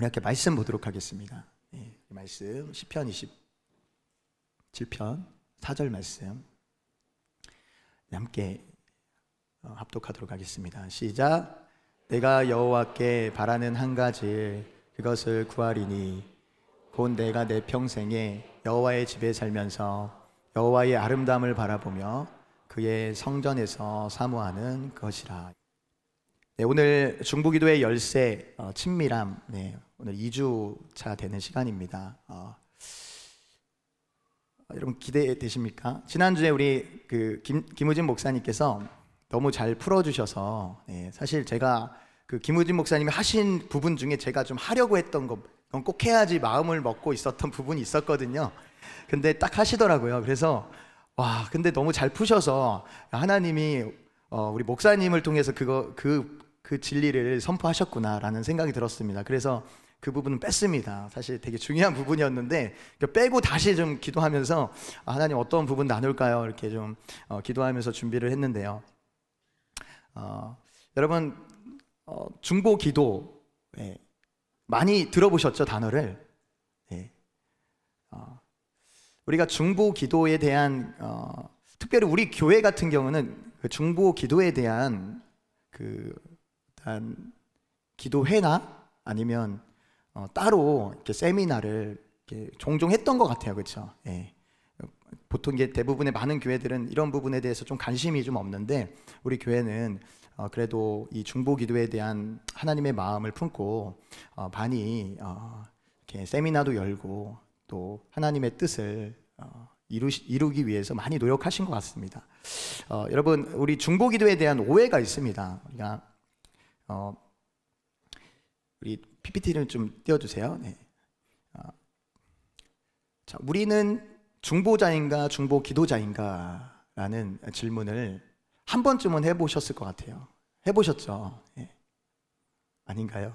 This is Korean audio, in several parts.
우리 함께 말씀 보도록 하겠습니다. 이 말씀 시편 27편 4절 말씀 함께 합독하도록 하겠습니다. 시작. 내가 여호와께 바라는 한 가지 그것을 구하리니 곧 내가 내 평생에 여호와의 집에 살면서 여호와의 아름다움을 바라보며 그의 성전에서 사모하는 것이라. 네, 오늘 중보기도의 열쇠 친밀함, 오늘 2주차 되는 시간입니다. 여러분 기대되십니까? 지난주에 우리 김우진 목사님께서 너무 잘 풀어주셔서 사실 제가 김우진 목사님이 하신 부분 중에 제가 좀 하려고 했던 거, 이건 꼭 해야지 마음을 먹고 있었던 부분이 있었거든요. 근데 딱 하시더라고요. 그래서 근데 너무 잘 푸셔서 하나님이 우리 목사님을 통해서 그 진리를 선포하셨구나라는 생각이 들었습니다. 그래서 그 부분은 뺐습니다. 사실 되게 중요한 부분이었는데 빼고 다시 좀 기도하면서 하나님 어떤 부분 나눌까요? 이렇게 좀 기도하면서 준비를 했는데요. 여러분 중보 기도 많이 들어보셨죠? 단어를. 우리가 중보 기도에 대한 특별히 우리 교회 같은 경우는 그 중보 기도에 대한 기도회나 아니면 따로 이렇게 세미나를 이렇게 종종 했던 것 같아요, 그렇죠? 보통 이게 대부분의 많은 교회들은 이런 부분에 대해서 좀 관심이 좀 없는데 우리 교회는 그래도 이 중보 기도에 대한 하나님의 마음을 품고 많이 이렇게 세미나도 열고 또 하나님의 뜻을 이루기 위해서 많이 노력하신 것 같습니다. 여러분 우리 중보 기도에 대한 오해가 있습니다. 우리 PPT를 좀 띄워주세요. 자, 우리는 중보자인가 중보 기도자인가 라는 질문을 한 번쯤은 해보셨을 것 같아요. 해보셨죠? 아닌가요?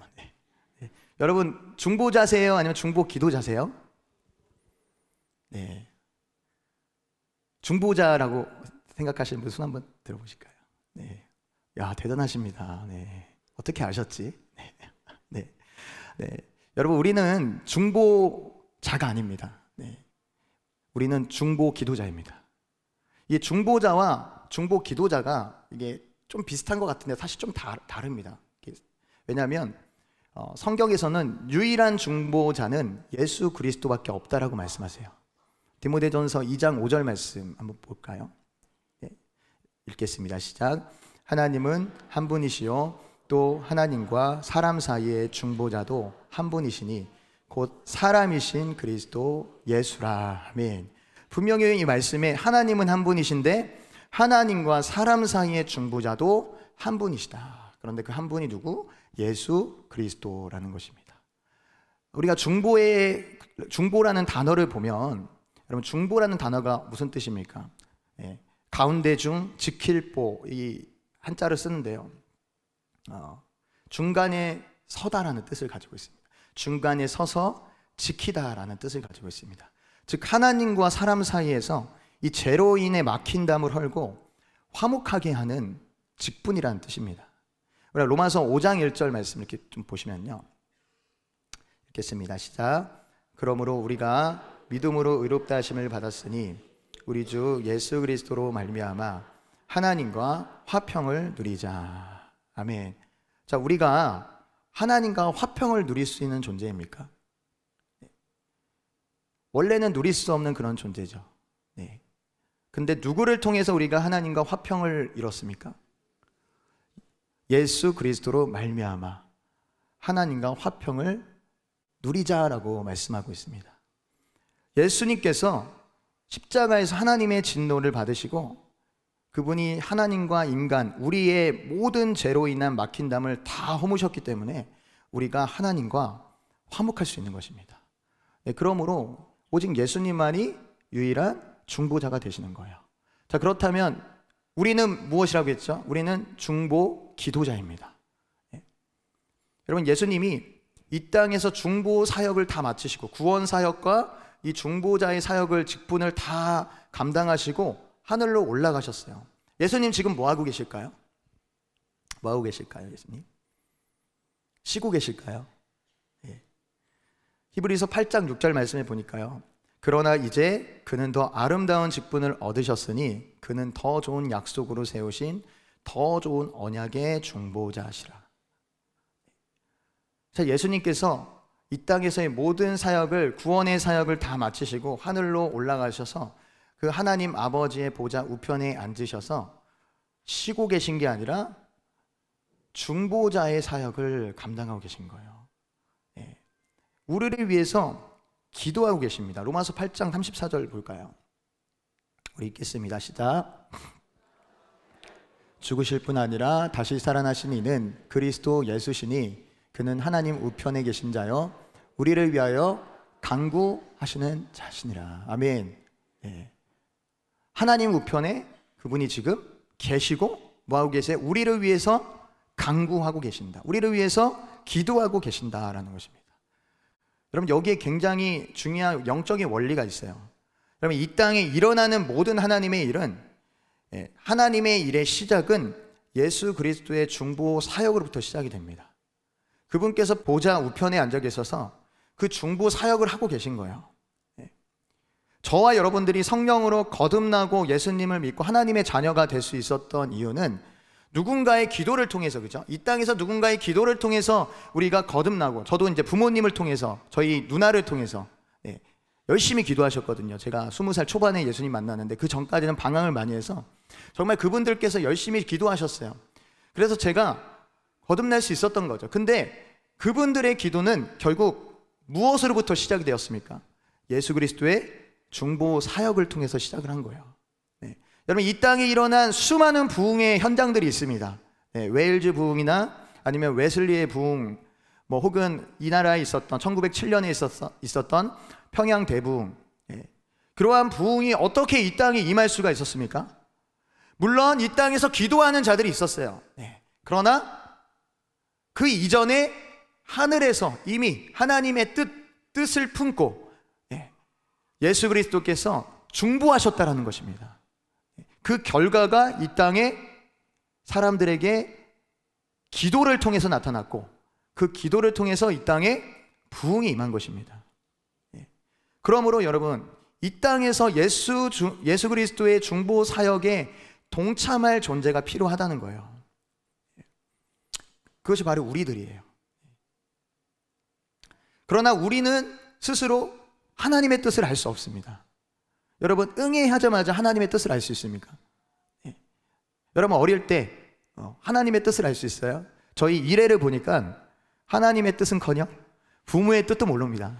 여러분 중보자세요? 아니면 중보 기도자세요? 중보자라고 생각하시는 분 손 한번 들어보실까요? 야, 대단하십니다. 어떻게 아셨지? 여러분 우리는 중보자가 아닙니다. 우리는 중보 기도자입니다. 이 중보자와 중보 기도자가 이게 좀 비슷한 것 같은데 사실 좀 다릅니다. 왜냐하면 성경에서는 유일한 중보자는 예수 그리스도밖에 없다라고 말씀하세요. 디모데전서 2장 5절 말씀 한번 볼까요? 읽겠습니다. 시작. 하나님은 한 분이시요 또 하나님과 사람 사이의 중보자도 한 분이시니 곧 사람이신 그리스도 예수라. 아멘. 분명히 이 말씀에 하나님은 한 분이신데 하나님과 사람 사이의 중보자도 한 분이시다. 그런데 그 한 분이 누구? 예수 그리스도라는 것입니다. 우리가 중보라는 단어를 보면 여러분 중보라는 단어가 무슨 뜻입니까? 가운데 중 지킬 보 이 한자를 쓰는데요. 중간에 서다라는 뜻을 가지고 있습니다. 중간에 서서 지키다라는 뜻을 가지고 있습니다. 즉 하나님과 사람 사이에서 이 죄로 인해 막힌 담을 헐고 화목하게 하는 직분이라는 뜻입니다. 우리가 로마서 5장 1절 말씀 이렇게 좀 보시면요. 읽겠습니다. 시작. 그러므로 우리가 믿음으로 의롭다 하심을 받았으니 우리 주 예수 그리스도로 말미암아 하나님과 화평을 누리자. 아멘. 자, 우리가 하나님과 화평을 누릴 수 있는 존재입니까? 원래는 누릴 수 없는 그런 존재죠. 근데 누구를 통해서 우리가 하나님과 화평을 이뤘습니까? 예수 그리스도로 말미암아 하나님과 화평을 누리자라고 말씀하고 있습니다. 예수님께서 십자가에서 하나님의 진노를 받으시고 그분이 하나님과 인간, 우리의 모든 죄로 인한 막힌 담을 다 허무셨기 때문에 우리가 하나님과 화목할 수 있는 것입니다. 그러므로 오직 예수님만이 유일한 중보자가 되시는 거예요. 자, 그렇다면 우리는 무엇이라고 했죠? 우리는 중보 기도자입니다. 여러분 예수님이 이 땅에서 중보 사역을 다 마치시고 구원 사역과 이 중보자의 사역을 직분을 다 감당하시고 하늘로 올라가셨어요. 예수님 지금 뭐 하고 계실까요? 뭐 하고 계실까요, 예수님? 쉬고 계실까요? 히브리서 8장 6절 말씀에 보니까요, 그러나 이제 그는 더 아름다운 직분을 얻으셨으니 그는 더 좋은 약속으로 세우신 더 좋은 언약의 중보자시라. 자, 예수님께서 이 땅에서의 모든 사역을, 구원의 사역을 다 마치시고 하늘로 올라가셔서 그 하나님 아버지의 보좌 우편에 앉으셔서 쉬고 계신 게 아니라 중보자의 사역을 감당하고 계신 거예요. 우리를 위해서 기도하고 계십니다. 로마서 8장 34절 볼까요? 우리 읽겠습니다. 시작. 죽으실 뿐 아니라 다시 살아나신 이는 그리스도 예수시니 그는 하나님 우편에 계신 자여 우리를 위하여 간구하시는 자시니라. 아멘. 하나님 우편에 그분이 지금 계시고 뭐하고 계세요? 우리를 위해서 간구하고 계신다. 우리를 위해서 기도하고 계신다라는 것입니다. 여러분, 여기에 굉장히 중요한 영적인 원리가 있어요. 여러분, 이 땅에 일어나는 모든 하나님의 일은, 하나님의 일의 시작은 예수 그리스도의 중보 사역으로부터 시작이 됩니다. 그분께서 보좌 우편에 앉아 계셔서 그 중보 사역을 하고 계신 거예요. 저와 여러분들이 성령으로 거듭나고 예수님을 믿고 하나님의 자녀가 될 수 있었던 이유는 누군가의 기도를 통해서, 그죠? 이 땅에서 누군가의 기도를 통해서 우리가 거듭나고, 저도 이제 부모님을 통해서, 저희 누나를 통해서 열심히 기도하셨거든요. 제가 20살 초반에 예수님 만났는데 그 전까지는 방황을 많이 해서 정말 그분들께서 열심히 기도하셨어요. 그래서 제가 거듭날 수 있었던 거죠. 근데 그분들의 기도는 결국 무엇으로부터 시작이 되었습니까? 예수 그리스도의 중보 사역을 통해서 시작을 한 거예요. 여러분, 이 땅에 일어난 수많은 부흥의 현장들이 있습니다. 웨일즈 부흥이나 아니면 웨슬리의 부흥, 뭐 혹은 이 나라에 있었던 1907년에 있었던 평양 대부흥. 그러한 부흥이 어떻게 이 땅에 임할 수가 있었습니까? 물론 이 땅에서 기도하는 자들이 있었어요. 그러나 그 이전에 하늘에서 이미 하나님의 뜻을 품고 예수 그리스도께서 중보하셨다라는 것입니다. 그 결과가 이 땅에 사람들에게 기도를 통해서 나타났고, 그 기도를 통해서 이 땅에 부흥이 임한 것입니다. 그러므로 여러분, 이 땅에서 예수 그리스도의 중보 사역에 동참할 존재가 필요하다는 거예요. 그것이 바로 우리들이에요. 그러나 우리는 스스로 하나님의 뜻을 알 수 없습니다. 여러분, 응애하자마자 하나님의 뜻을 알 수 있습니까? 여러분, 어릴 때 하나님의 뜻을 알 수 있어요? 저희 이래를 보니까 하나님의 뜻은커녕 부모의 뜻도 모릅니다.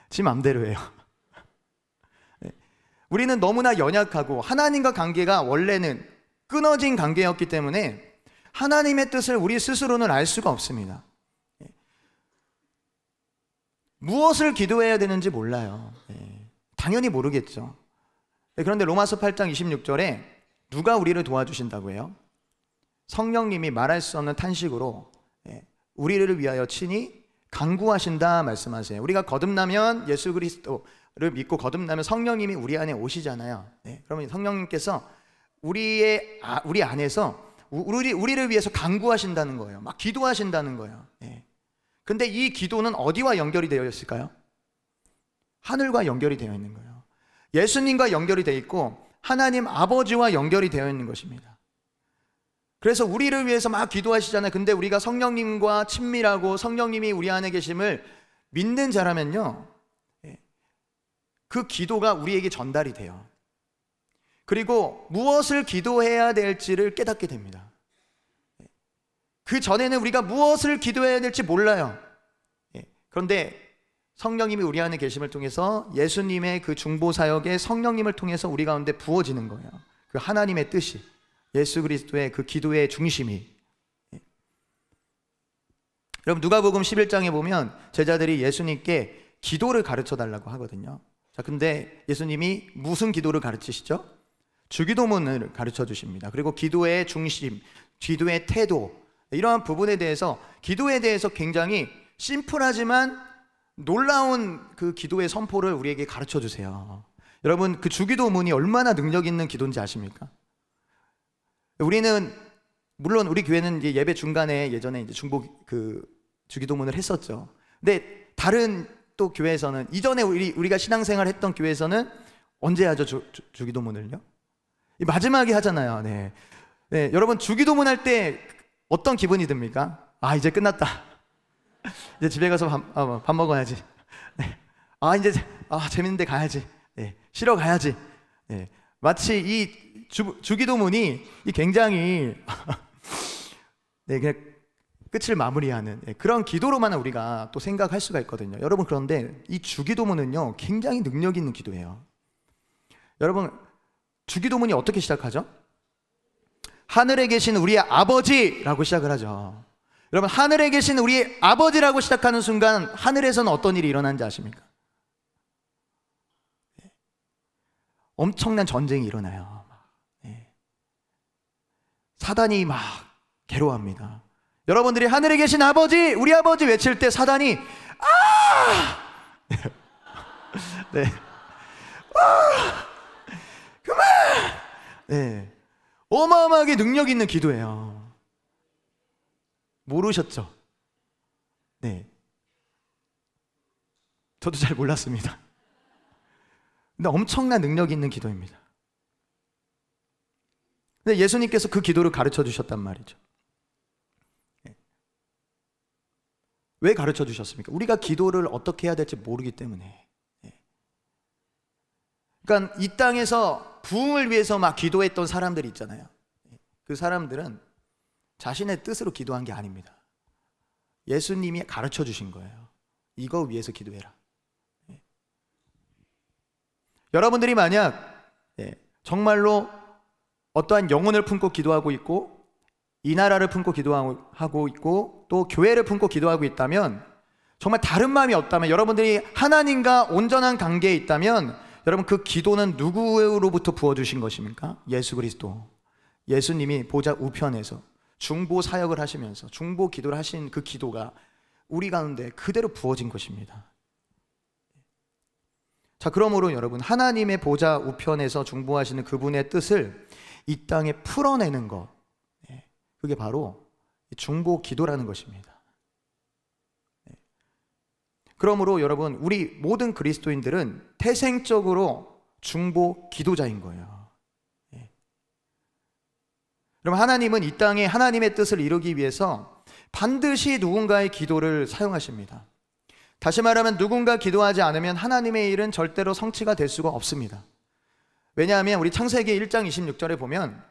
지 맘대로 해요. 우리는 너무나 연약하고 하나님과 관계가 원래는 끊어진 관계였기 때문에 하나님의 뜻을 우리 스스로는 알 수가 없습니다. 무엇을 기도해야 되는지 몰라요. 당연히 모르겠죠. 그런데 로마서 8장 26절에 누가 우리를 도와주신다고 해요? 성령님이 말할 수 없는 탄식으로 우리를 위하여 친히 간구하신다 말씀하세요. 우리가 거듭나면, 예수 그리스도를 믿고 거듭나면 성령님이 우리 안에 오시잖아요. 그러면 성령님께서 우리 안에서 우리를 위해서 간구하신다는 거예요. 막 기도하신다는 거예요. 근데 이 기도는 어디와 연결이 되어 있을까요? 하늘과 연결이 되어 있는 거예요. 예수님과 연결이 되어 있고 하나님 아버지와 연결이 되어 있는 것입니다. 그래서 우리를 위해서 막 기도하시잖아요. 근데 우리가 성령님과 친밀하고 성령님이 우리 안에 계심을 믿는 자라면요, 그 기도가 우리에게 전달이 돼요. 그리고 무엇을 기도해야 될지를 깨닫게 됩니다. 그 전에는 우리가 무엇을 기도해야 될지 몰라요. 그런데 성령님이 우리 안에 계심을 통해서 예수님의 그 중보 사역에 성령님을 통해서 우리 가운데 부어지는 거예요. 그 하나님의 뜻이, 예수 그리스도의 그 기도의 중심이. 여러분, 누가복음 11장에 보면 제자들이 예수님께 기도를 가르쳐 달라고 하거든요. 자, 근데 예수님이 무슨 기도를 가르치시죠? 주기도문을 가르쳐 주십니다. 그리고 기도의 중심, 기도의 태도, 이러한 부분에 대해서, 기도에 대해서 굉장히 심플하지만 놀라운 그 기도의 선포를 우리에게 가르쳐 주세요. 여러분, 그 주기도문이 얼마나 능력 있는 기도인지 아십니까? 우리는, 물론 우리 교회는 이제 예배 중간에 예전에 이제 중보 그 주기도문을 했었죠. 근데 다른 또 교회에서는, 이전에 우리가 신앙생활 했던 교회에서는 언제 하죠? 주기도문을요? 마지막에 하잖아요. 네. 네, 여러분 주기도문 할 때 어떤 기분이 듭니까? 아, 이제 끝났다. 이제 집에 가서 밥 먹어야지. 네. 아, 이제 재밌는데 가야지. 네. 쉬러 가야지. 네. 마치 이 주기도문이 굉장히 네, 그냥 끝을 마무리하는 그런 기도로만 우리가 또 생각할 수가 있거든요. 여러분, 그런데 이 주기도문은요 굉장히 능력 있는 기도예요. 여러분, 주기도문이 어떻게 시작하죠? 하늘에 계신 우리의 아버지라고 시작을 하죠. 여러분, 하늘에 계신 우리의 아버지라고 시작하는 순간 하늘에서는 어떤 일이 일어나는지 아십니까? 엄청난 전쟁이 일어나요. 사단이 막 괴로워합니다. 여러분들이 하늘에 계신 아버지, 우리 아버지 외칠 때 사단이 네. 그만! 네. 어마어마하게 능력 있는 기도예요. 모르셨죠? 네. 저도 잘 몰랐습니다. 근데 엄청난 능력 있는 기도입니다. 근데 예수님께서 그 기도를 가르쳐 주셨단 말이죠. 왜 가르쳐 주셨습니까? 우리가 기도를 어떻게 해야 될지 모르기 때문에. 그러니까 이 땅에서 부흥을 위해서 막 기도했던 사람들이 있잖아요. 그 사람들은 자신의 뜻으로 기도한 게 아닙니다. 예수님이 가르쳐 주신 거예요. 이거 위해서 기도해라. 여러분들이 만약 정말로 어떠한 영혼을 품고 기도하고 있고, 이 나라를 품고 기도하고 있고, 또 교회를 품고 기도하고 있다면, 정말 다른 마음이 없다면, 여러분들이 하나님과 온전한 관계에 있다면, 여러분, 그 기도는 누구로부터 부어주신 것입니까? 예수 그리스도. 예수님이 보좌 우편에서 중보 사역을 하시면서 중보 기도를 하신 그 기도가 우리 가운데 그대로 부어진 것입니다. 자, 그러므로 여러분, 하나님의 보좌 우편에서 중보하시는 그분의 뜻을 이 땅에 풀어내는 것, 그게 바로 중보 기도라는 것입니다. 그러므로 여러분, 우리 모든 그리스도인들은 태생적으로 중보 기도자인 거예요. 여러분, 하나님은 이 땅에 하나님의 뜻을 이루기 위해서 반드시 누군가의 기도를 사용하십니다. 다시 말하면 누군가 기도하지 않으면 하나님의 일은 절대로 성취가 될 수가 없습니다. 왜냐하면 우리 창세기 1장 26절에 보면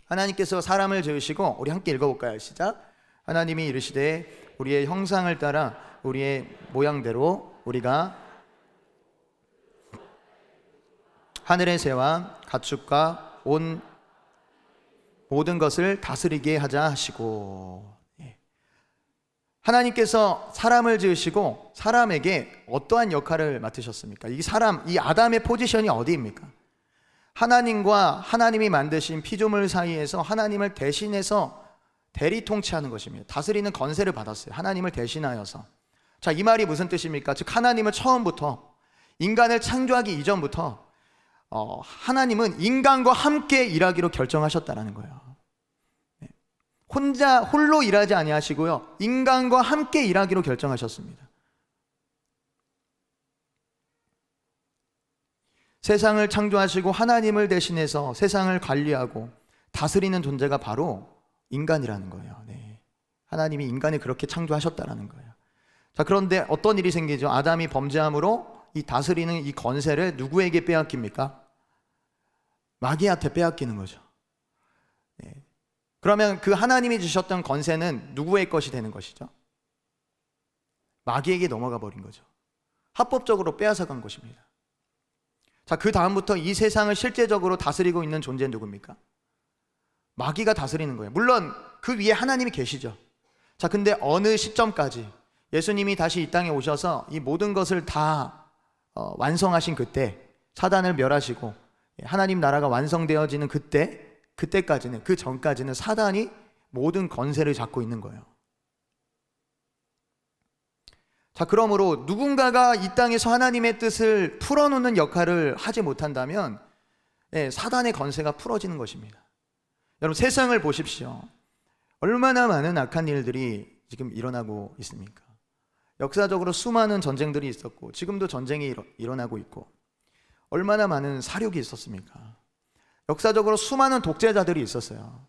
하나님께서 사람을 지으시고, 우리 함께 읽어볼까요? 시작. 하나님이 이르시되 우리의 형상을 따라 우리의 모양대로 우리가 하늘의 새와 가축과 온 모든 것을 다스리게 하자 하시고, 하나님께서 사람을 지으시고 사람에게 어떠한 역할을 맡으셨습니까? 이 아담의 포지션이 어디입니까? 하나님과 하나님이 만드신 피조물 사이에서 하나님을 대신해서 대리 통치하는 것입니다. 다스리는 권세를 받았어요. 하나님을 대신하여서. 자, 이 말이 무슨 뜻입니까? 즉, 하나님은 처음부터, 인간을 창조하기 이전부터 하나님은 인간과 함께 일하기로 결정하셨다라는 거예요. 홀로 일하지 아니하시고요, 인간과 함께 일하기로 결정하셨습니다. 세상을 창조하시고 하나님을 대신해서 세상을 관리하고 다스리는 존재가 바로 인간이라는 거예요. 하나님이 인간을 그렇게 창조하셨다라는 거예요. 자, 그런데 어떤 일이 생기죠? 아담이 범죄함으로 이 다스리는 이 권세를 누구에게 빼앗깁니까? 마귀한테 빼앗기는 거죠. 그러면 그 하나님이 주셨던 권세는 누구의 것이 되는 것이죠? 마귀에게 넘어가 버린 거죠. 합법적으로 빼앗아간 것입니다. 자, 그 다음부터 이 세상을 실제적으로 다스리고 있는 존재는 누굽니까? 마귀가 다스리는 거예요. 물론 그 위에 하나님이 계시죠. 자, 근데 어느 시점까지 예수님이 다시 이 땅에 오셔서 이 모든 것을 다 완성하신 그때, 사단을 멸하시고 하나님 나라가 완성되어지는 그때까지는, 그 전까지는 사단이 모든 권세를 잡고 있는 거예요. 자, 그러므로 누군가가 이 땅에서 하나님의 뜻을 풀어놓는 역할을 하지 못한다면 사단의 권세가 풀어지는 것입니다. 여러분, 세상을 보십시오. 얼마나 많은 악한 일들이 지금 일어나고 있습니까? 역사적으로 수많은 전쟁들이 있었고 지금도 전쟁이 일어나고 있고 얼마나 많은 사륙이 있었습니까? 역사적으로 수많은 독재자들이 있었어요.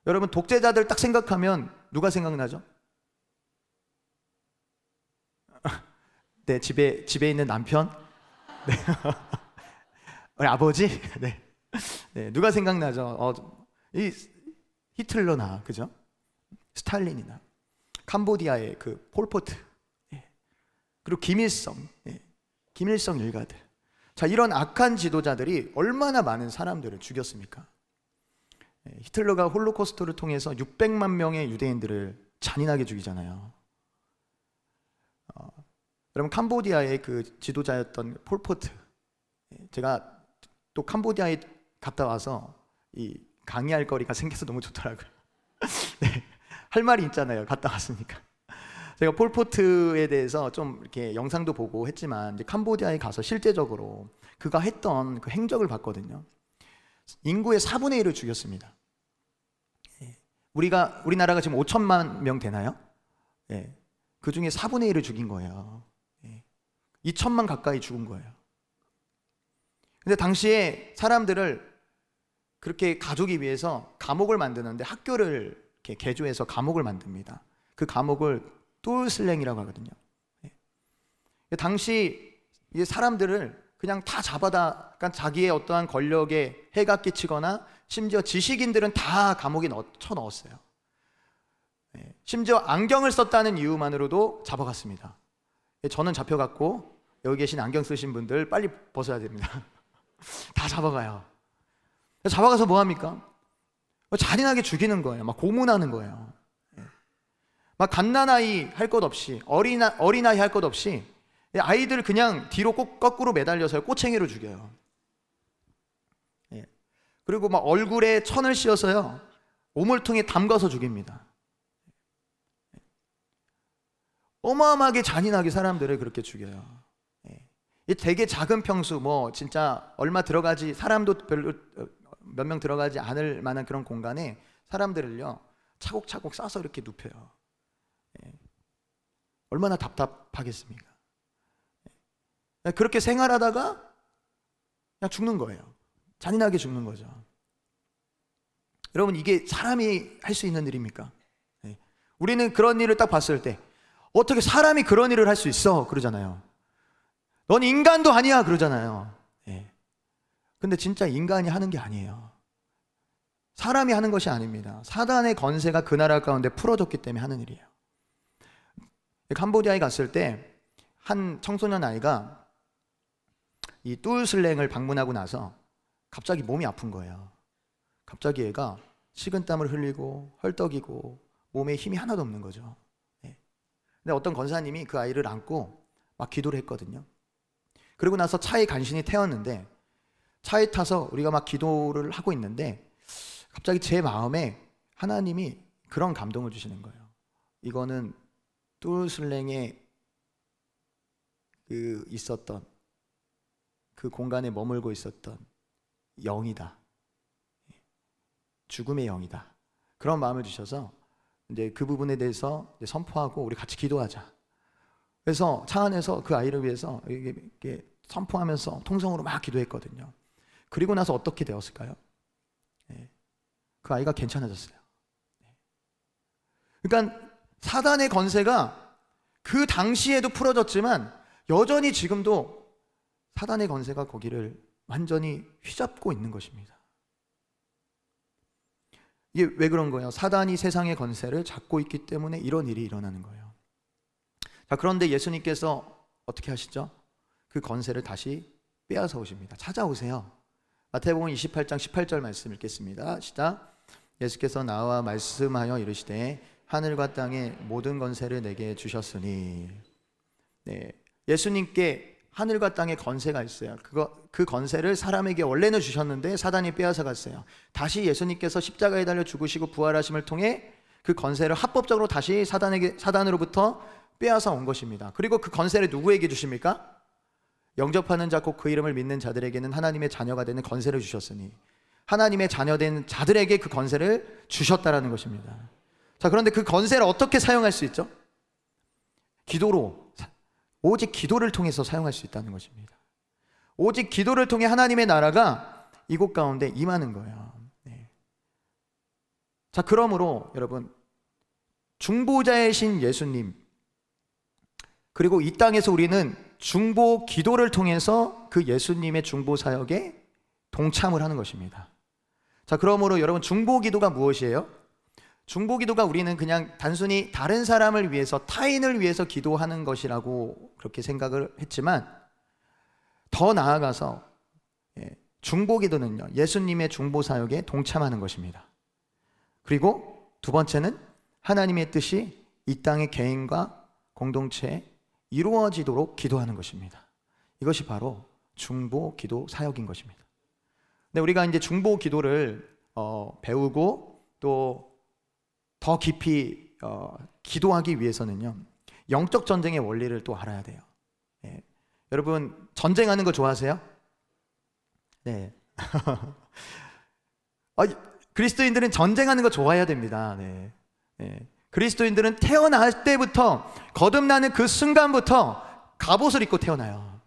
여러분, 독재자들 딱 생각하면 누가 생각나죠? 네, 집에 있는 남편? 네. 우리 아버지? 네. 네, 누가 생각나죠? 이 히틀러나, 그죠? 스탈린이나, 캄보디아의 그 폴포트, 예. 그리고 김일성, 예. 김일성 일가들. 자, 이런 악한 지도자들이 얼마나 많은 사람들을 죽였습니까? 예. 히틀러가 홀로코스트를 통해서 600만 명의 유대인들을 잔인하게 죽이잖아요. 여러분, 캄보디아의 그 지도자였던 폴포트, 예. 제가 또 캄보디아에 갔다 와서 이 강의할 거리가 생겨서 너무 좋더라고요. 네, 할 말이 있잖아요. 갔다 왔으니까. 제가 폴포트에 대해서 좀 이렇게 영상도 보고 했지만 이제 캄보디아에 가서 실제적으로 그가 했던 그 행적을 봤거든요. 인구의 4분의 1을 죽였습니다. 우리나라가 지금 5천만 명 되나요? 예, 그 중에 4분의 1을 죽인 거예요. 2천만 가까이 죽은 거예요. 근데 당시에 사람들을 그렇게 가두기 위해서 감옥을 만드는데 학교를 이렇게 개조해서 감옥을 만듭니다. 그 감옥을 뚜슬랭이라고 하거든요. 당시 이 사람들을 그냥 다 잡아다, 그러니까 자기의 어떠한 권력에 해가 끼치거나 심지어 지식인들은 다 감옥에 쳐넣었어요. 심지어 안경을 썼다는 이유만으로도 잡아갔습니다. 저는 잡혀갔고 여기 계신 안경 쓰신 분들 빨리 벗어야 됩니다. 다 잡아가요. 잡아가서 뭐 합니까? 잔인하게 죽이는 거예요. 막 고문하는 거예요. 막 갓난아이 할 것 없이, 어린아이 할 것 없이 아이들 그냥 뒤로 거꾸로 매달려서 꼬챙이로 죽여요. 그리고 막 얼굴에 천을 씌워서요 오물통에 담가서 죽입니다. 어마어마하게 잔인하게 사람들을 그렇게 죽여요. 이 되게 작은 평수, 뭐 진짜 얼마 들어가지, 사람도 별로 몇 명 들어가지 않을 만한 그런 공간에 사람들을요 차곡차곡 싸서 이렇게 눕혀요. 얼마나 답답하겠습니까? 그렇게 생활하다가 그냥 죽는 거예요. 잔인하게 죽는 거죠. 여러분, 이게 사람이 할 수 있는 일입니까? 우리는 그런 일을 딱 봤을 때 어떻게 사람이 그런 일을 할 수 있어? 그러잖아요. 넌 인간도 아니야 그러잖아요. 근데 진짜 인간이 하는 게 아니에요. 사람이 하는 것이 아닙니다. 사단의 건세가 그 나라 가운데 풀어졌기 때문에 하는 일이에요. 캄보디아에 갔을 때 한 청소년 아이가 이 뚜슬랭을 방문하고 나서 갑자기 몸이 아픈 거예요. 갑자기 얘가 식은땀을 흘리고 헐떡이고 몸에 힘이 하나도 없는 거죠. 근데 어떤 권사님이 그 아이를 안고 막 기도를 했거든요. 그리고 나서 차에 간신히 태웠는데 차에 타서 우리가 막 기도를 하고 있는데 갑자기 제 마음에 하나님이 그런 감동을 주시는 거예요. 이거는 뚜슬랭에 그 있었던 그 공간에 머물고 있었던 영이다. 죽음의 영이다. 그런 마음을 주셔서 이제 그 부분에 대해서 이제 선포하고 우리 같이 기도하자. 그래서 차 안에서 그 아이를 위해서 이렇게 선포하면서 통성으로 막 기도했거든요. 그리고 나서 어떻게 되었을까요? 그 아이가 괜찮아졌어요. 그러니까 사단의 건세가 그 당시에도 풀어졌지만 여전히 지금도 사단의 건세가 거기를 완전히 휘잡고 있는 것입니다. 이게 왜 그런 거예요? 사단이 세상의 건세를 잡고 있기 때문에 이런 일이 일어나는 거예요. 자, 그런데 예수님께서 어떻게 하시죠? 그 건세를 다시 빼앗아 오십니다. 찾아오세요. 마태복음 28장 18절 말씀 읽겠습니다. 시작. 예수께서 나와 말씀하여 이르시되 하늘과 땅의 모든 건세를 내게 주셨으니. 네, 예수님께 하늘과 땅의 건세가 있어요. 그 건세를 사람에게 원래는 주셨는데 사단이 빼앗아 갔어요. 다시 예수님께서 십자가에 달려 죽으시고 부활하심을 통해 그 건세를 합법적으로 다시 사단으로부터 빼앗아 온 것입니다. 그리고 그 건세를 누구에게 주십니까? 영접하는 자 곧 그 이름을 믿는 자들에게는 하나님의 자녀가 되는 건세를 주셨으니, 하나님의 자녀된 자들에게 그 건세를 주셨다라는 것입니다. 자, 그런데 그 건세를 어떻게 사용할 수 있죠? 기도로, 오직 기도를 통해서 사용할 수 있다는 것입니다. 오직 기도를 통해 하나님의 나라가 이곳 가운데 임하는 거예요. 네. 자, 그러므로 여러분, 중보자이신 예수님, 그리고 이 땅에서 우리는 중보 기도를 통해서 그 예수님의 중보 사역에 동참을 하는 것입니다. 자, 그러므로 여러분, 중보 기도가 무엇이에요? 중보 기도가 우리는 그냥 단순히 다른 사람을 위해서, 타인을 위해서 기도하는 것이라고 그렇게 생각을 했지만, 더 나아가서 중보 기도는요, 예수님의 중보 사역에 동참하는 것입니다. 그리고 두 번째는 하나님의 뜻이 이 땅의 개인과 공동체에 이루어지도록 기도하는 것입니다. 이것이 바로 중보 기도 사역인 것입니다. 근데 우리가 이제 중보 기도를 배우고 또 더 깊이 기도하기 위해서는요, 영적 전쟁의 원리를 또 알아야 돼요. 예. 여러분, 전쟁하는 거 좋아하세요? 네. 그리스도인들은 전쟁하는 거 좋아해야 됩니다. 네. 네. 그리스도인들은 태어날 때부터, 거듭나는 그 순간부터 갑옷을 입고 태어나요.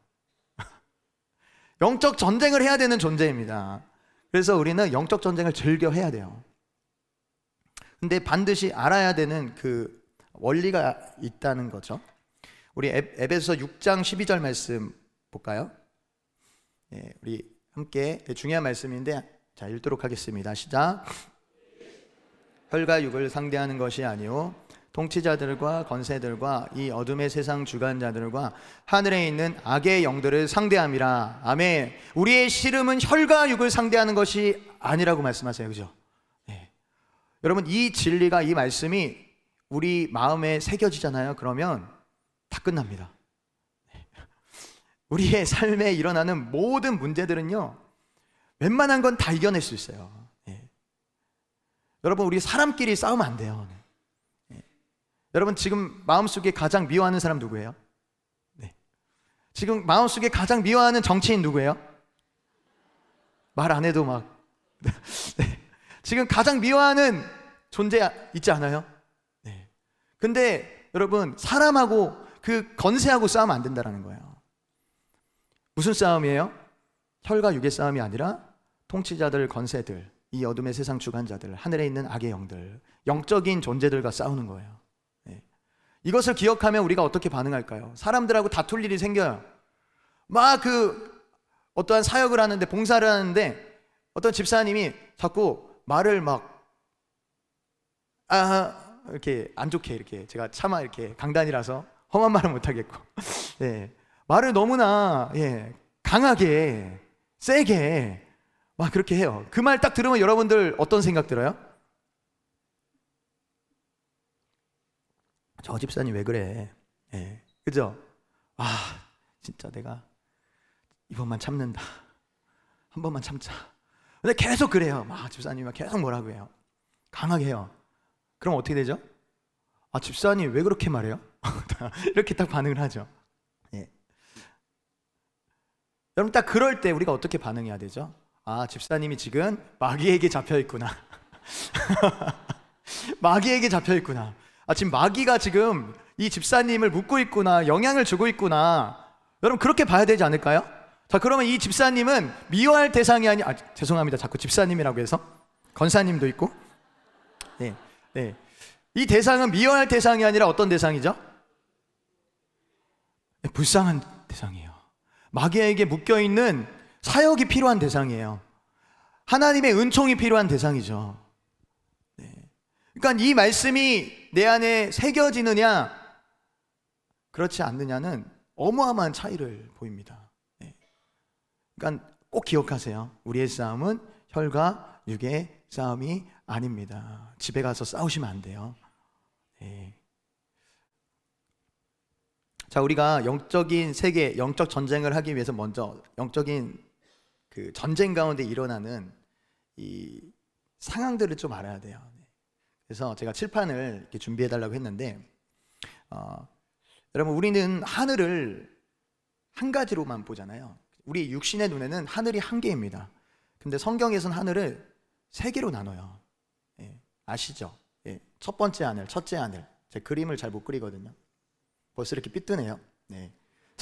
영적 전쟁을 해야 되는 존재입니다. 그래서 우리는 영적 전쟁을 즐겨 해야 돼요. 근데 반드시 알아야 되는 그 원리가 있다는 거죠. 우리 에베소서 6장 12절 말씀 볼까요? 네, 우리 함께 중요한 말씀인데, 자, 읽도록 하겠습니다. 시작. 혈과 육을 상대하는 것이 아니요 통치자들과 권세들과 이 어둠의 세상 주관자들과 하늘에 있는 악의 영들을 상대함이라. 아멘. 우리의 씨름은 혈과 육을 상대하는 것이 아니라고 말씀하세요. 그죠? 네. 여러분, 이 진리가, 이 말씀이 우리 마음에 새겨지잖아요. 그러면 다 끝납니다. 네. 우리의 삶에 일어나는 모든 문제들은요, 웬만한 건 다 이겨낼 수 있어요. 네. 여러분, 우리 사람끼리 싸우면 안 돼요. 네. 여러분, 지금 마음속에 가장 미워하는 사람 누구예요? 네. 지금 마음속에 가장 미워하는 정치인 누구예요? 말 안 해도 막 네. 지금 가장 미워하는 존재 있지 않아요? 네. 근데 여러분, 사람하고 그 권세하고 싸우면 안 된다는 거예요. 무슨 싸움이에요? 혈과 육의 싸움이 아니라 통치자들, 권세들, 이 어둠의 세상 주관자들, 하늘에 있는 악의 영들, 영적인 존재들과 싸우는 거예요. 네. 이것을 기억하면 우리가 어떻게 반응할까요? 사람들하고 다툴 일이 생겨요. 막 어떠한 사역을 하는데, 봉사를 하는데 어떤 집사님이 자꾸 말을 막 이렇게 안 좋게, 이렇게, 제가 차마 이렇게 강단이라서 험한 말은 못 하겠고 네. 말을 너무나 강하게, 세게 막 그렇게 해요. 그 말 딱 들으면 여러분들 어떤 생각 들어요? 저 집사님 왜 그래? 그죠? 진짜 내가 이번만 참는다, 한 번만 참자. 근데 계속 그래요. 집사님이 계속 뭐라고 해요. 강하게 해요. 그럼 어떻게 되죠? 집사님 왜 그렇게 말해요? 이렇게 딱 반응을 하죠. 여러분, 딱 그럴 때 우리가 어떻게 반응해야 되죠? 집사님이 지금 마귀에게 잡혀있구나. 마귀에게 잡혀있구나. 지금 마귀가 지금 이 집사님을 묶고 있구나, 영향을 주고 있구나. 여러분, 그렇게 봐야 되지 않을까요? 자, 그러면 이 집사님은 미워할 대상이 죄송합니다. 자꾸 집사님이라고 해서 권사님도 있고, 네. 이 대상은 미워할 대상이 아니라 어떤 대상이죠? 불쌍한 대상이에요. 마귀에게 묶여있는 사역이 필요한 대상이에요. 하나님의 은총이 필요한 대상이죠. 네. 그러니까 이 말씀이 내 안에 새겨지느냐 그렇지 않느냐는 어마어마한 차이를 보입니다. 네. 그러니까 꼭 기억하세요. 우리의 싸움은 혈과 육의 싸움이 아닙니다. 집에 가서 싸우시면 안 돼요. 네. 자, 우리가 영적인 세계, 영적 전쟁을 하기 위해서 먼저 영적인 그 전쟁 가운데 일어나는 이 상황들을 좀 알아야 돼요. 그래서 제가 칠판을 이렇게 준비해 달라고 했는데, 여러분, 우리는 하늘을 한 가지로만 보잖아요. 우리 육신의 눈에는 하늘이 한 개입니다. 근데 성경에서는 하늘을 세 개로 나눠요. 아시죠? 첫 번째 하늘, 첫째 하늘. 제 그림을 잘 못 그리거든요. 벌써 이렇게 삐뚤네요.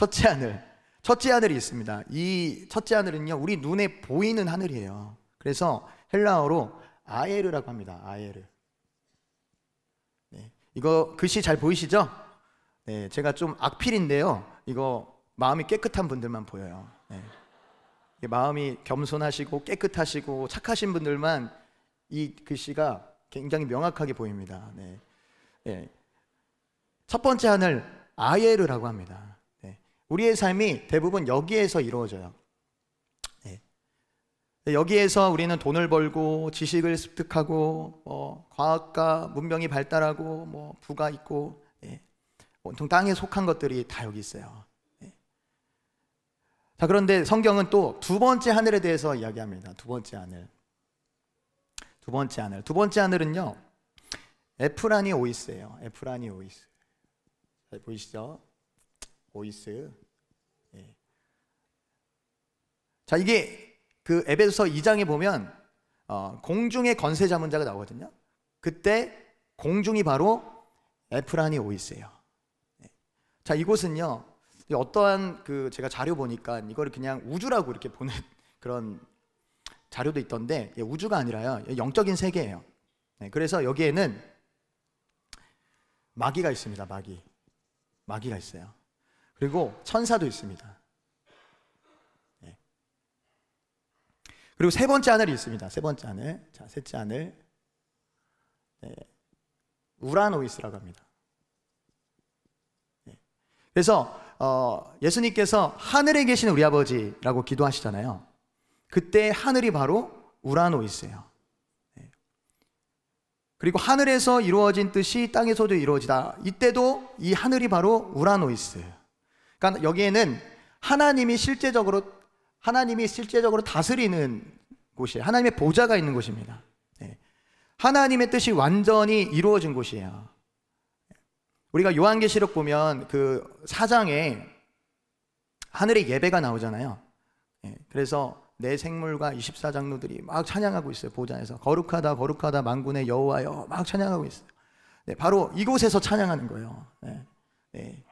첫째 하늘이 있습니다. 이 첫째 하늘은요, 우리 눈에 보이는 하늘이에요. 그래서 헬라어로 아에르라고 합니다. 아에르. 네, 이거 글씨 잘 보이시죠? 네, 제가 좀 악필인데요, 이거 마음이 깨끗한 분들만 보여요. 네. 마음이 겸손하시고 깨끗하시고 착하신 분들만 이 글씨가 굉장히 명확하게 보입니다. 네. 네. 첫 번째 하늘 아예르라고 합니다. 네. 우리의 삶이 대부분 여기에서 이루어져요. 네. 여기에서 우리는 돈을 벌고 지식을 습득하고 과학과 문명이 발달하고 부가 있고, 네. 온통 땅에 속한 것들이 다 여기 있어요. 네. 자, 그런데 성경은 또 두 번째 하늘에 대해서 이야기합니다. 두 번째 하늘. 두 번째 하늘은요, 에프라니 오이스예요. 에프라니 오이스. 잘 보이시죠? 오이스. 예. 자, 이게 그 에베소서 2장에 보면 공중의 건세 잡은 자가 나오거든요. 그때 공중이 바로 에프라니 오이스예요. 예. 자, 이곳은요, 어떠한 제가 자료 보니까 이거를 그냥 우주라고 이렇게 보는 그런 자료도 있던데, 우주가 아니라요, 영적인 세계예요. 네, 그래서 여기에는 마귀가 있습니다. 마귀가 있어요. 그리고 천사도 있습니다. 네. 그리고 세 번째 하늘이 있습니다. 세 번째 하늘. 자, 셋째 하늘. 네. 우라노이스라고 합니다. 네. 그래서 예수님께서 하늘에 계신 우리 아버지라고 기도하시잖아요. 그때 하늘이 바로 우라노이스예요. 네. 그리고 하늘에서 이루어진 뜻이 땅에서도 이루어지다. 이때도 이 하늘이 바로 우라노이스. 그러니까 여기에는 하나님이 실제적으로 다스리는 곳이에요. 하나님의 보좌가 있는 곳입니다. 네. 하나님의 뜻이 완전히 이루어진 곳이에요. 우리가 요한계시록 보면 그 4장에 하늘의 예배가 나오잖아요. 네. 그래서 내 생물과 24장로들이 막 찬양하고 있어요. 보좌에서 거룩하다 거룩하다 만군의 여호와여 막 찬양하고 있어요. 네, 바로 이곳에서 찬양하는 거예요. 네, 네.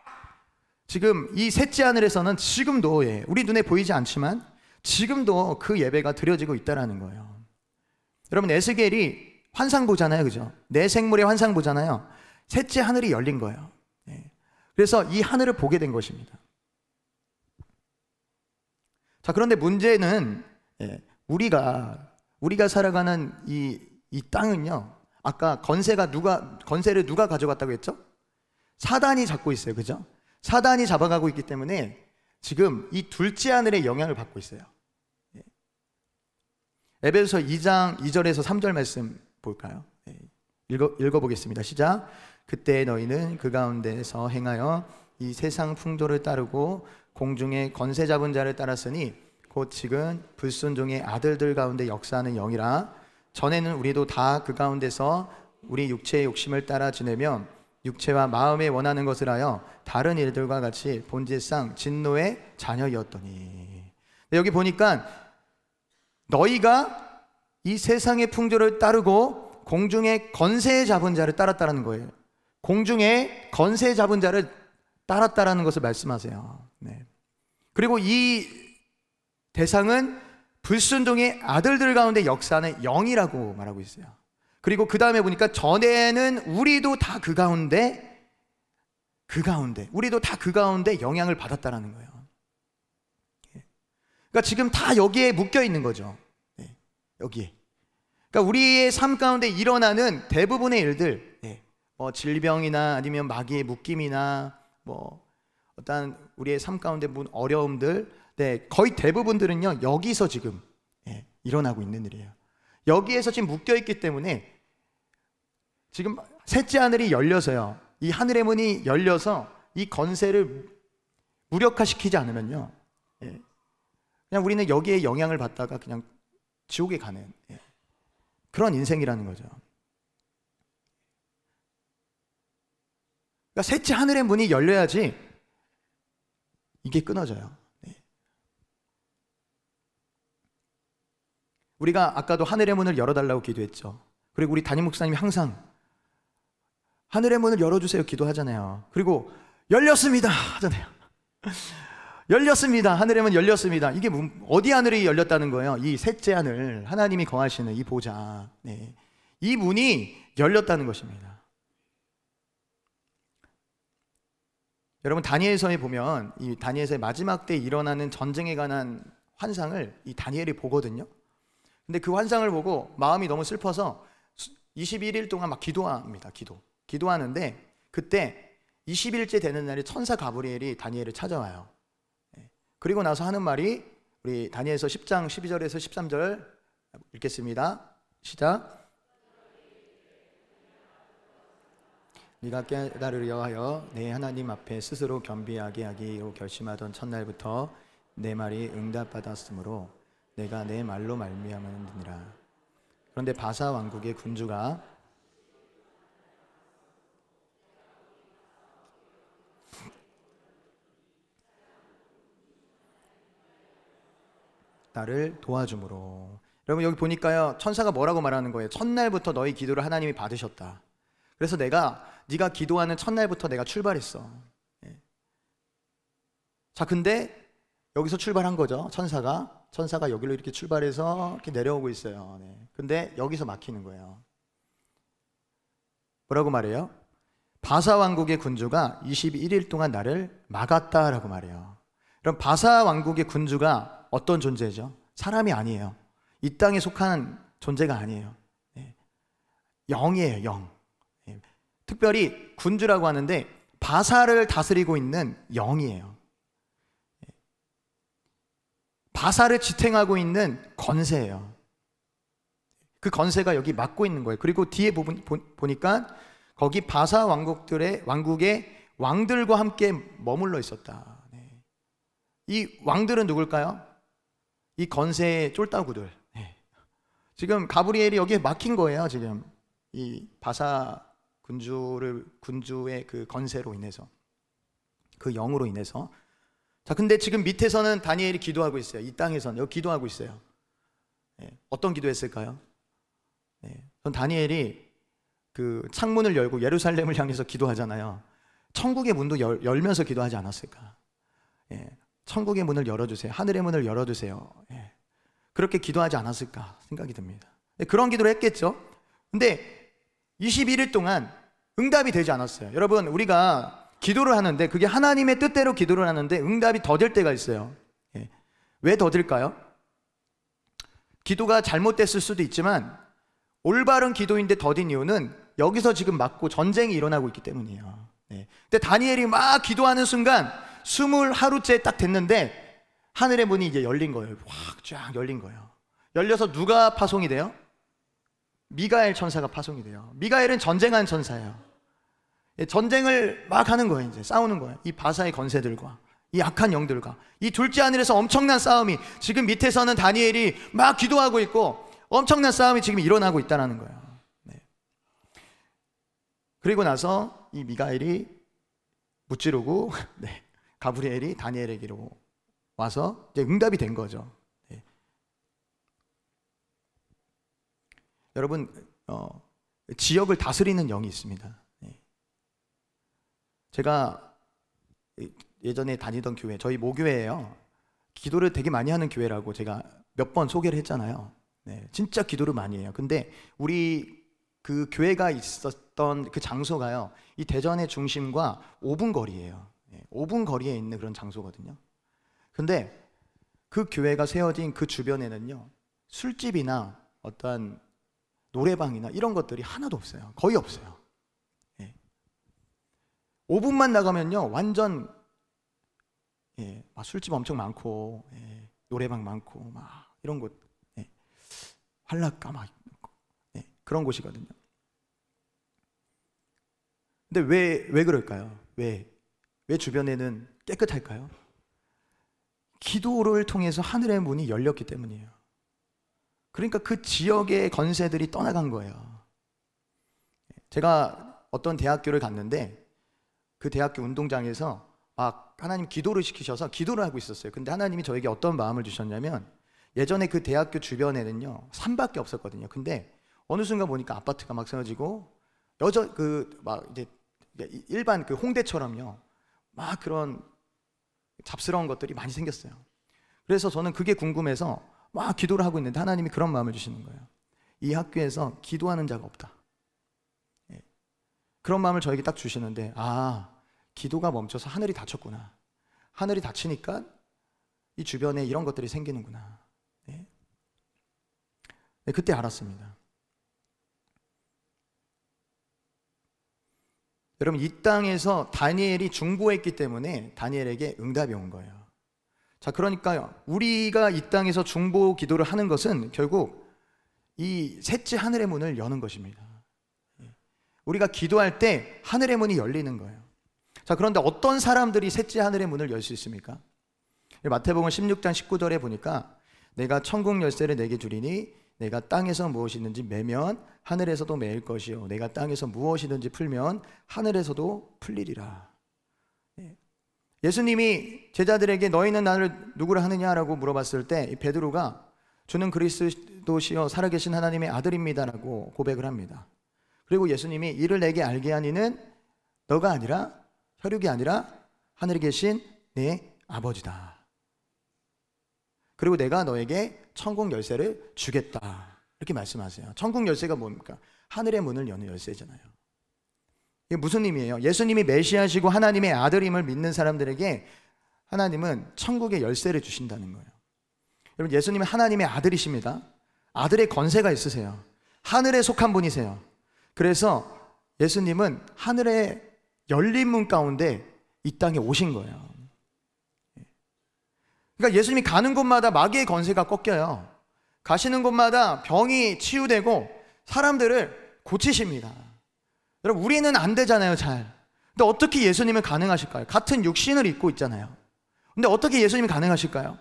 지금 이 셋째 하늘에서는 지금도, 우리 눈에 보이지 않지만 지금도 그 예배가 드려지고 있다는 거예요. 여러분, 에스겔이 환상 보잖아요, 그죠? 내 생물의 환상 보잖아요. 셋째 하늘이 열린 거예요. 네. 그래서 이 하늘을 보게 된 것입니다. 자, 그런데 문제는 우리가 살아가는 이 땅은요, 아까 건세를 누가 가져갔다고 했죠? 사단이 잡고 있어요, 그죠? 사단이 잡아가고 있기 때문에 지금 이 둘째 하늘의 영향을 받고 있어요. 에베소서 2장 2절에서 3절 말씀 볼까요? 읽어보겠습니다. 시작. 그때 너희는 그 가운데서 행하여 이 세상 풍조를 따르고 공중의 건세 잡은 자를 따랐으니 곧 지금 불순종의 아들들 가운데 역사하는 영이라. 전에는 우리도 다 그 가운데서 우리 육체의 욕심을 따라 지내며 육체와 마음에 원하는 것을 하여 다른 일들과 같이 본질상 진노의 자녀이었더니. 여기 보니까 너희가 이 세상의 풍조를 따르고 공중의 건세 잡은 자를 따랐다는 거예요. 공중의 건세 잡은 자를 따랐다라는 것을 말씀하세요. 네. 그리고 이 대상은 불순종의 아들들 가운데 역사하는 영이라고 말하고 있어요. 그리고 그 다음에 보니까 전에는 우리도 다 그 가운데 우리도 다 그 가운데 영향을 받았다라는 거예요. 그러니까 지금 다 여기에 묶여 있는 거죠. 네, 여기에. 그러니까 우리의 삶 가운데 일어나는 대부분의 일들, 질병이나 아니면 마귀의 묶임이나 어떤 우리의 삶 가운데 어려움들, 거의 대부분들은요 여기서 지금 일어나고 있는 일이에요. 여기에서 지금 묶여 있기 때문에 지금 셋째 하늘이 열려서요, 이 하늘의 문이 열려서 이 건세를 무력화시키지 않으면요, 그냥 우리는 여기에 영향을 받다가 그냥 지옥에 가는 그런 인생이라는 거죠. 그러니까 셋째 하늘의 문이 열려야지 이게 끊어져요. 우리가 아까도 하늘의 문을 열어달라고 기도했죠. 그리고 우리 담임 목사님이 항상 하늘의 문을 열어주세요 기도하잖아요. 그리고 열렸습니다 하잖아요. 열렸습니다. 하늘의 문 열렸습니다. 이게 어디 하늘이 열렸다는 거예요? 이 셋째 하늘, 하나님이 거하시는 이 보좌. 네. 이 문이 열렸다는 것입니다. 여러분, 다니엘서에 보면 이 다니엘서의 마지막 때 일어나는 전쟁에 관한 환상을 이 다니엘이 보거든요. 근데 그 환상을 보고 마음이 너무 슬퍼서 21일 동안 막 기도합니다. 기도하는데 그때 20일째 되는 날에 천사 가브리엘이 다니엘을 찾아와요. 그리고 나서 하는 말이, 우리 다니엘서 10장 12절에서 13절 읽겠습니다. 시작. 네가 깨달으려 하여 내 하나님 앞에 스스로 겸비하게 하기로 결심하던 첫날부터 내 말이 응답받았으므로 내가 내 말로 말미암았느니라. 그런데 바사 왕국의 군주가 나를 도와주므로. 여러분, 여기 보니까요, 천사가 뭐라고 말하는 거예요? 첫날부터 너희 기도를 하나님이 받으셨다. 그래서 네가 기도하는 첫날부터 내가 출발했어. 자, 근데 여기서 출발한 거죠. 천사가 여기로 이렇게 출발해서 이렇게 내려오고 있어요. 근데 여기서 막히는 거예요. 뭐라고 말해요? 바사 왕국의 군주가 21일 동안 나를 막았다라고 말해요. 그럼 바사 왕국의 군주가 어떤 존재죠? 사람이 아니에요. 이 땅에 속한 존재가 아니에요. 영이에요, 영. 특별히 군주라고 하는데 바사를 다스리고 있는 영이에요. 바사를 지탱하고 있는 건세예요. 그 건세가 여기 맡고 있는 거예요. 그리고 뒤에 보니까 거기 바사 왕국의 왕들과 함께 머물러 있었다. 이 왕들은 누굴까요? 이 건세의 쫄따구들. 지금 가브리엘이 여기에 막힌 거예요. 지금 이 바사 군주의 그 건세로 인해서, 그 영으로 인해서. 자, 근데 지금 밑에서는 다니엘이 기도하고 있어요. 이 땅에서는 여기 기도하고 있어요. 어떤 기도했을까요? 전 다니엘이 그 창문을 열고 예루살렘을 향해서 기도하잖아요. 천국의 문도 열면서 기도하지 않았을까? 천국의 문을 열어주세요. 하늘의 문을 열어주세요. 그렇게 기도하지 않았을까 생각이 듭니다. 그런 기도를 했겠죠. 근데 21일 동안 응답이 되지 않았어요. 여러분, 우리가 기도를 하는데 그게 하나님의 뜻대로 기도를 하는데 응답이 더딜 때가 있어요. 왜 더딜까요? 기도가 잘못됐을 수도 있지만 올바른 기도인데 더딘 이유는 여기서 지금 맞고 전쟁이 일어나고 있기 때문이에요. 근데 다니엘이 막 기도하는 순간 20하루째 딱 됐는데 하늘의 문이 이제 열린 거예요. 확 쫙 열린 거예요. 열려서 누가 파송이 돼요? 미가엘 천사가 파송이 돼요. 미가엘은 전쟁한 천사예요. 전쟁을 막 하는 거예요. 이제 싸우는 거예요. 이 바사의 건세들과 이 악한 영들과 이 둘째 하늘에서 엄청난 싸움이, 지금 밑에서는 다니엘이 막 기도하고 있고 엄청난 싸움이 지금 일어나고 있다는 거예요. 그리고 나서 이 미가엘이 무찌르고 가브리엘이 다니엘에게로 와서 이제 응답이 된 거죠. 여러분, 지역을 다스리는 영이 있습니다. 제가 예전에 다니던 교회, 저희 모교회예요. 기도를 되게 많이 하는 교회라고 제가 몇 번 소개를 했잖아요. 진짜 기도를 많이 해요. 근데 우리 그 교회가 있었던 그 장소가요, 이 대전의 중심과 5분 거리예요. 5분 거리에 있는 그런 장소거든요. 근데 그 교회가 세워진 그 주변에는요, 술집이나 어떠한 노래방이나 이런 것들이 하나도 없어요. 거의 없어요. 5분만 나가면요, 완전 막 술집 엄청 많고 노래방 많고 막 이런 곳, 활락가 막 그런 곳이거든요. 근데 왜 그럴까요? 왜 주변에는 깨끗할까요? 기도를 통해서 하늘의 문이 열렸기 때문이에요. 그러니까 그 지역의 건세들이 떠나간 거예요. 제가 어떤 대학교를 갔는데 그 대학교 운동장에서 막 하나님 기도를 시키셔서 기도를 하고 있었어요. 근데 하나님이 저에게 어떤 마음을 주셨냐면, 예전에 그 대학교 주변에는요, 산밖에 없었거든요. 근데 어느 순간 보니까 아파트가 막 세워지고 막 이제 일반 그 홍대처럼요, 막 그런 잡스러운 것들이 많이 생겼어요. 그래서 저는 그게 궁금해서 막 기도를 하고 있는데 하나님이 그런 마음을 주시는 거예요. 이 학교에서 기도하는 자가 없다. 예. 그런 마음을 저에게 딱 주시는데, 아, 기도가 멈춰서 하늘이 닫혔구나. 하늘이 닫히니까 이 주변에 이런 것들이 생기는구나. 예. 네, 그때 알았습니다. 여러분, 이 땅에서 다니엘이 중보했기 때문에 다니엘에게 응답이 온 거예요. 자, 그러니까요, 우리가 이 땅에서 중보 기도를 하는 것은 결국 이 셋째 하늘의 문을 여는 것입니다. 우리가 기도할 때 하늘의 문이 열리는 거예요. 자, 그런데 어떤 사람들이 셋째 하늘의 문을 열 수 있습니까? 마태복음 16장 19절에 보니까 내가 천국 열쇠를 내게 주리니 내가 땅에서 무엇이든지 매면 하늘에서도 매일 것이요 내가 땅에서 무엇이든지 풀면 하늘에서도 풀리리라. 예수님이 제자들에게 너희는 나를 누구라 하느냐라고 물어봤을 때 베드로가 주는 그리스도시요 살아계신 하나님의 아들입니다라고 고백을 합니다. 그리고 예수님이 이를 내게 알게 하니는 너가 아니라 혈육이 아니라 하늘에 계신 내 아버지다. 그리고 내가 너에게 천국 열쇠를 주겠다. 이렇게 말씀하세요. 천국 열쇠가 뭡니까? 하늘의 문을 여는 열쇠잖아요. 이게 무슨 의미예요? 예수님이 메시아시고 하나님의 아들임을 믿는 사람들에게 하나님은 천국의 열쇠를 주신다는 거예요. 여러분, 예수님은 하나님의 아들이십니다. 아들의 권세가 있으세요. 하늘에 속한 분이세요. 그래서 예수님은 하늘의 열린 문 가운데 이 땅에 오신 거예요. 그러니까 예수님이 가는 곳마다 마귀의 권세가 꺾여요. 가시는 곳마다 병이 치유되고 사람들을 고치십니다. 여러분, 우리는 안 되잖아요, 잘. 근데 어떻게 예수님은 가능하실까요? 같은 육신을 입고 있잖아요. 근데 어떻게 예수님이 가능하실까요?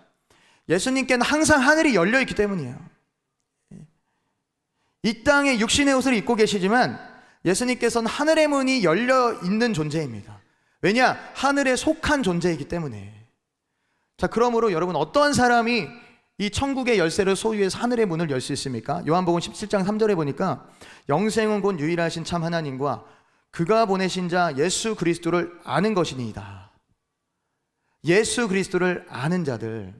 예수님께는 항상 하늘이 열려 있기 때문이에요. 이 땅에 육신의 옷을 입고 계시지만 예수님께서는 하늘의 문이 열려 있는 존재입니다. 왜냐? 하늘에 속한 존재이기 때문에. 자, 그러므로 여러분, 어떤 사람이 이 천국의 열쇠를 소유해서 하늘의 문을 열 수 있습니까? 요한복음 17장 3절에 보니까 영생은 곧 유일하신 참 하나님과 그가 보내신 자 예수 그리스도를 아는 것이니이다. 예수 그리스도를 아는 자들,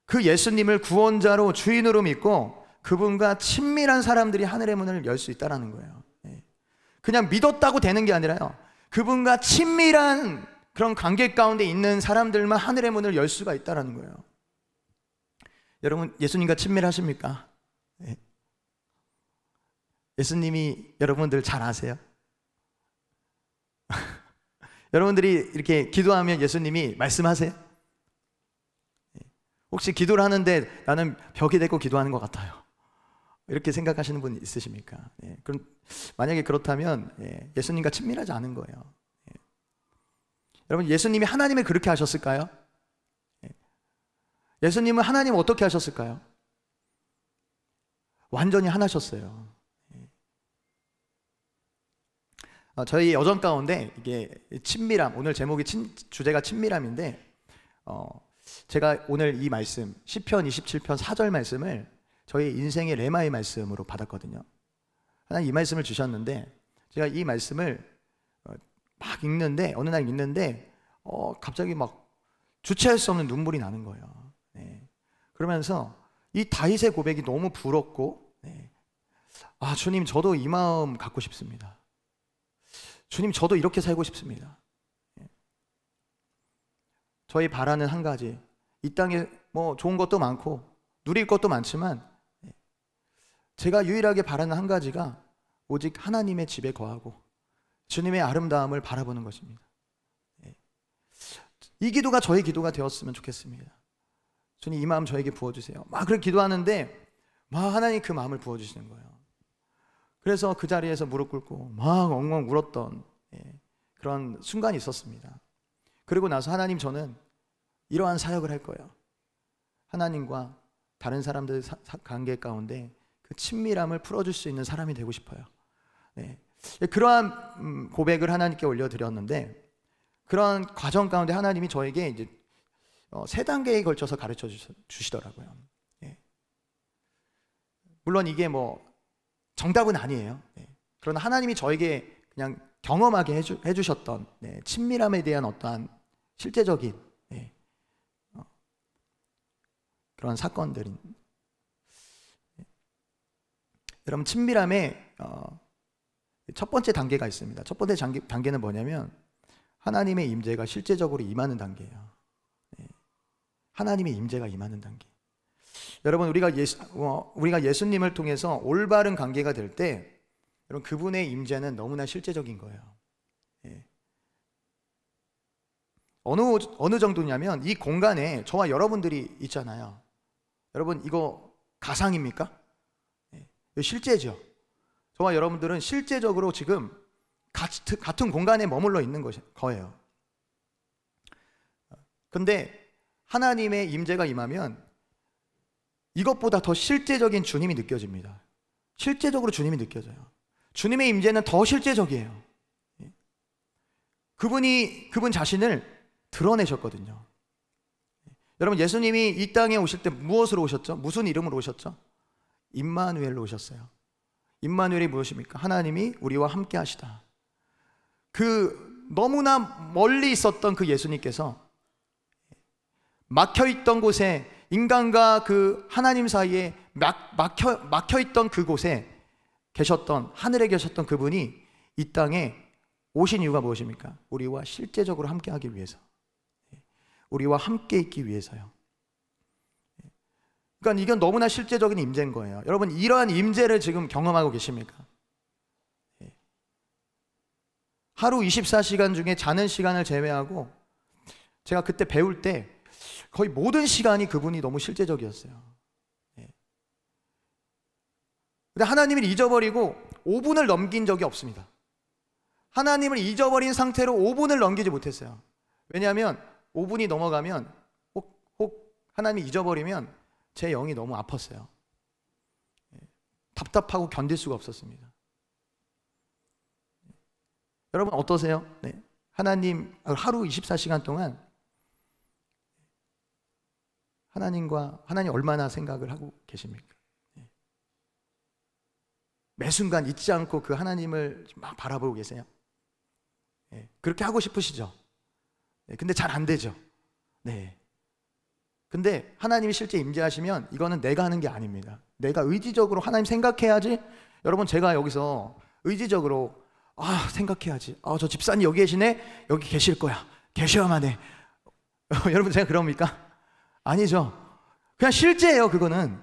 그 예수님을 구원자로 주인으로 믿고 그분과 친밀한 사람들이 하늘의 문을 열 수 있다는 거예요. 그냥 믿었다고 되는 게 아니라요, 그분과 친밀한 그런 관계 가운데 있는 사람들만 하늘의 문을 열 수가 있다는 거예요. 여러분, 예수님과 친밀하십니까? 예수님이 여러분들 잘 아세요? 여러분들이 이렇게 기도하면 예수님이 말씀하세요? 혹시 기도를 하는데 나는 벽이 되고 기도하는 것 같아요, 이렇게 생각하시는 분 있으십니까? 그럼 만약에 그렇다면 예수님과 친밀하지 않은 거예요. 여러분, 예수님이 하나님을 그렇게 하셨을까요? 예수님은 하나님 어떻게 하셨을까요? 완전히 하나셨어요. 저희 여정 가운데 이게 친밀함, 오늘 제목이 주제가 친밀함인데, 제가 오늘 이 말씀 시편 27편 4절 말씀을 저희 인생의 레마의 말씀으로 받았거든요. 하나님 이 말씀을 주셨는데 제가 이 말씀을 막 읽는데, 어느 날 읽는데 갑자기 막 주체할 수 없는 눈물이 나는 거예요. 그러면서 이 다윗의 고백이 너무 부럽고, 아, 주님, 저도 이 마음 갖고 싶습니다. 주님, 저도 이렇게 살고 싶습니다. 저희 바라는 한 가지, 이 땅에 뭐 좋은 것도 많고 누릴 것도 많지만 제가 유일하게 바라는 한 가지가 오직 하나님의 집에 거하고 주님의 아름다움을 바라보는 것입니다. 이 기도가 저의 기도가 되었으면 좋겠습니다. 주님, 이 마음 저에게 부어주세요. 막 그렇게 기도하는데 막 하나님 그 마음을 부어주시는 거예요. 그래서 그 자리에서 무릎 꿇고 막 엉엉 울었던 그런 순간이 있었습니다. 그리고 나서 하나님, 저는 이러한 사역을 할 거예요. 하나님과 다른 사람들 관계 가운데 그 친밀함을 풀어줄 수 있는 사람이 되고 싶어요. 그러한 고백을 하나님께 올려드렸는데, 그런 과정 가운데 하나님이 저에게 이제 3단계에 걸쳐서 가르쳐 주시더라고요. 물론 이게 뭐 정답은 아니에요. 그러나 하나님이 저에게 그냥 경험하게 해주셨던 친밀함에 대한 어떠한 실제적인 그런 사건들인. 여러분, 친밀함에 첫 번째 단계가 있습니다. 첫 번째 단계는 뭐냐면 하나님의 임재가 실제적으로 임하는 단계예요. 하나님의 임재가 임하는 단계. 여러분, 우리가 예수님을 통해서 올바른 관계가 될 때 여러분, 그분의 임재는 너무나 실제적인 거예요. 어느 정도냐면 이 공간에 저와 여러분들이 있잖아요. 여러분, 이거 가상입니까? 실제죠. 저와 여러분들은 실제적으로 지금 같은 공간에 머물러 있는 거예요. 근데 하나님의 임재가 임하면 이것보다 더 실제적인 주님이 느껴집니다. 실제적으로 주님이 느껴져요. 주님의 임재는 더 실제적이에요. 그분 자신을 드러내셨거든요. 여러분, 예수님이 이 땅에 오실 때 무엇으로 오셨죠? 무슨 이름으로 오셨죠? 임마누엘로 오셨어요. 임마누엘이 무엇입니까? 하나님이 우리와 함께 하시다. 너무나 멀리 있었던 그 예수님께서 막혀있던 곳에, 인간과 그 하나님 사이에 막혀있던 그곳에 계셨던, 하늘에 계셨던 그분이 이 땅에 오신 이유가 무엇입니까? 우리와 실제적으로 함께 하기 위해서, 우리와 함께 있기 위해서요. 그러니까 이건 너무나 실제적인 임재인 거예요. 여러분, 이러한 임재를 지금 경험하고 계십니까? 하루 24시간 중에 자는 시간을 제외하고 제가 그때 배울 때 거의 모든 시간이 그분이 너무 실제적이었어요. 근데 하나님을 잊어버리고 5분을 넘긴 적이 없습니다. 하나님을 잊어버린 상태로 5분을 넘기지 못했어요. 왜냐하면 5분이 넘어가면 혹 하나님이 잊어버리면 제 영이 너무 아팠어요. 답답하고 견딜 수가 없었습니다. 여러분, 어떠세요? 하나님 하루 24시간 동안 하나님 얼마나 생각을 하고 계십니까? 매 순간 잊지 않고 그 하나님을 막 바라보고 계세요? 그렇게 하고 싶으시죠? 근데 잘 안 되죠. 근데 하나님이 실제 임재하시면 이거는 내가 하는 게 아닙니다. 내가 의지적으로 하나님 생각해야지. 여러분, 제가 여기서 의지적으로 생각해야지. 저 집사님 여기 계시네? 여기 계실 거야. 계셔야만 해. 여러분, 제가 그럽니까? 아니죠. 그냥 실제예요. 그거는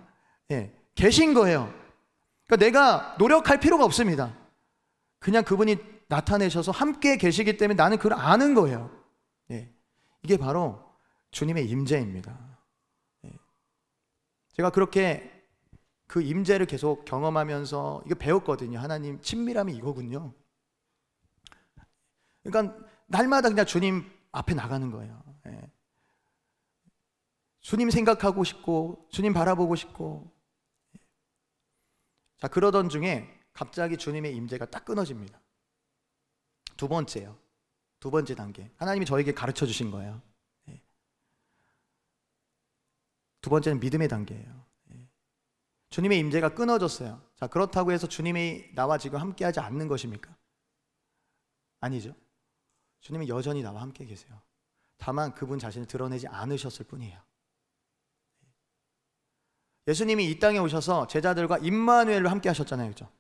계신 거예요. 그러니까 내가 노력할 필요가 없습니다. 그냥 그분이 나타내셔서 함께 계시기 때문에 나는 그걸 아는 거예요. 이게 바로 주님의 임재입니다. 제가 그렇게 그 임재를 계속 경험하면서 이거 배웠거든요. 하나님 친밀함이 이거군요. 그러니까 날마다 그냥 주님 앞에 나가는 거예요. 주님 생각하고 싶고 주님 바라보고 싶고. 자, 그러던 중에 갑자기 주님의 임재가 딱 끊어집니다. 두 번째 단계. 하나님이 저에게 가르쳐 주신 거예요. 두 번째는 믿음의 단계예요. 주님의 임재가 끊어졌어요. 자, 그렇다고 해서 주님이 나와 지금 함께하지 않는 것입니까? 아니죠. 주님은 여전히 나와 함께 계세요. 다만 그분 자신을 드러내지 않으셨을 뿐이에요. 예수님이 이 땅에 오셔서 제자들과 임마누엘로 함께 하셨잖아요. 그렇죠?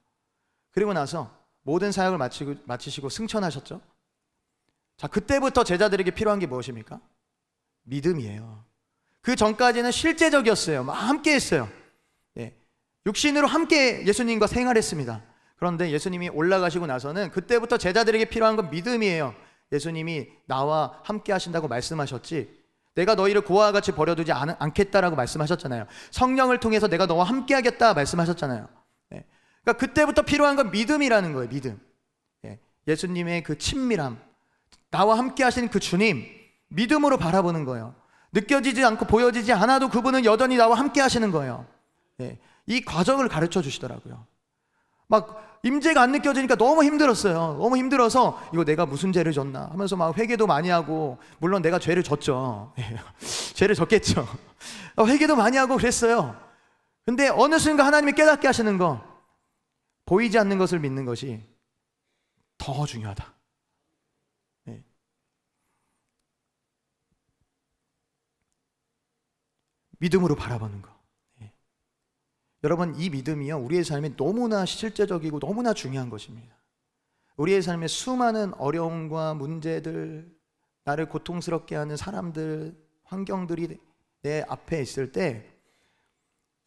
그리고 나서 모든 사역을 마치시고 승천하셨죠. 자, 그때부터 제자들에게 필요한 게 무엇입니까? 믿음이에요. 그 전까지는 실제적이었어요. 막 함께 했어요. 육신으로 함께 예수님과 생활했습니다. 그런데 예수님이 올라가시고 나서는 그때부터 제자들에게 필요한 건 믿음이에요. 예수님이 나와 함께 하신다고 말씀하셨지, 내가 너희를 고아와 같이 버려두지 않겠다라고 말씀하셨잖아요. 성령을 통해서 내가 너와 함께 하겠다 말씀하셨잖아요. 그러니까 그때부터 필요한 건 믿음이라는 거예요. 믿음. 예수님의 그 친밀함, 나와 함께 하시는 그 주님, 믿음으로 바라보는 거예요. 느껴지지 않고 보여지지 않아도 그분은 여전히 나와 함께 하시는 거예요. 이 과정을 가르쳐 주시더라고요. 막 임재가 안 느껴지니까 너무 힘들었어요. 너무 힘들어서 이거 내가 무슨 죄를 졌나 하면서 막 회개도 많이 하고, 물론 내가 죄를 졌죠. 죄를 졌겠죠. 회개도 많이 하고 그랬어요. 근데 어느 순간 하나님이 깨닫게 하시는 거, 보이지 않는 것을 믿는 것이 더 중요하다. 네. 믿음으로 바라보는 거. 네. 여러분, 이 믿음이요, 우리의 삶에 너무나 실제적이고 너무나 중요한 것입니다. 우리의 삶에 수많은 어려움과 문제들, 나를 고통스럽게 하는 사람들, 환경들이 내 앞에 있을 때,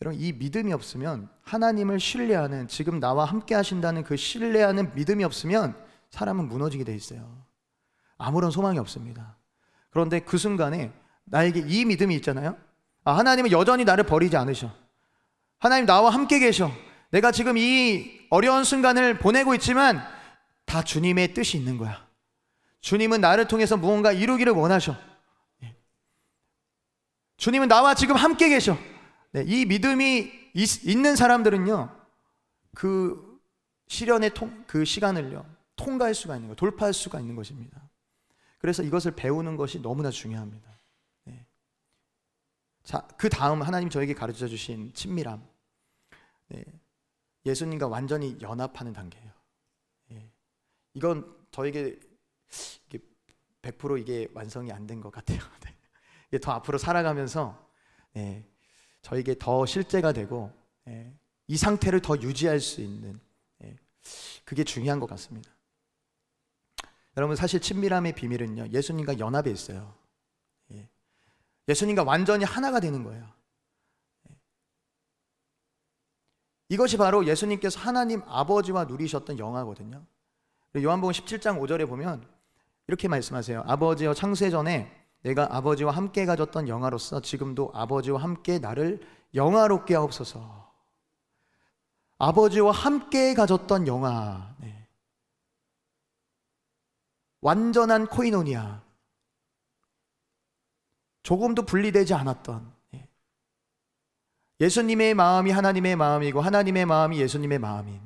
여러분, 이 믿음이 없으면, 하나님을 신뢰하는, 지금 나와 함께 하신다는 그 신뢰하는 믿음이 없으면 사람은 무너지게 돼 있어요. 아무런 소망이 없습니다. 그런데 그 순간에 나에게 이 믿음이 있잖아요. 하나님은 여전히 나를 버리지 않으셔. 하나님 나와 함께 계셔. 내가 지금 이 어려운 순간을 보내고 있지만 다 주님의 뜻이 있는 거야. 주님은 나를 통해서 무언가 이루기를 원하셔. 주님은 나와 지금 함께 계셔. 이 믿음이 있는 사람들은요, 그 시련의 그 시간을요, 통과할 수가 있는 거예요. 돌파할 수가 있는 것입니다. 그래서 이것을 배우는 것이 너무나 중요합니다. 자, 그 다음 하나님 저에게 가르쳐 주신 친밀함. 예수님과 완전히 연합하는 단계예요. 이건 저에게 100% 이게 완성이 안 된 것 같아요. 이게 더 앞으로 살아가면서 저에게 더 실제가 되고 이 상태를 더 유지할 수 있는, 그게 중요한 것 같습니다. 여러분, 사실 친밀함의 비밀은요, 예수님과 연합에 있어요. 예수님과 완전히 하나가 되는 거예요. 이것이 바로 예수님께서 하나님 아버지와 누리셨던 영화거든요. 요한복음 17장 5절에 보면 이렇게 말씀하세요. 아버지여, 창세 전에 내가 아버지와 함께 가졌던 영화로서 지금도 아버지와 함께 나를 영화롭게 하옵소서. 아버지와 함께 가졌던 영화, 완전한 코이노니아, 조금도 분리되지 않았던, 예수님의 마음이 하나님의 마음이고 하나님의 마음이 예수님의 마음인.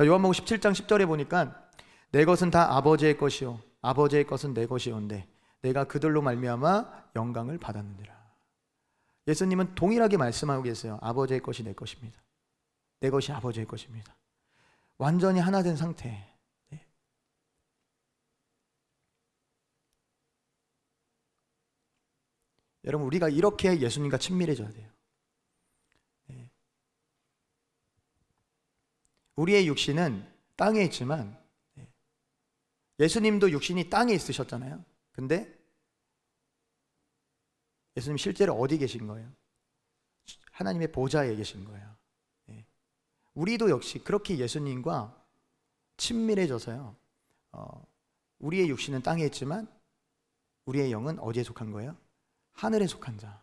요한복음 17장 10절에 보니까 내 것은 다 아버지의 것이요 아버지의 것은 내 것이온데 내가 그들로 말미암아 영광을 받았느니라. 예수님은 동일하게 말씀하고 계세요. 아버지의 것이 내 것입니다. 내 것이 아버지의 것입니다. 완전히 하나 된 상태. 여러분, 우리가 이렇게 예수님과 친밀해져야 돼요. 우리의 육신은 땅에 있지만 예수님도 육신이 땅에 있으셨잖아요. 근데 예수님 실제로 어디 계신 거예요? 하나님의 보좌에 계신 거예요. 우리도 역시 그렇게 예수님과 친밀해져서요, 우리의 육신은 땅에 있지만 우리의 영은 어디에 속한 거예요? 하늘에 속한 자.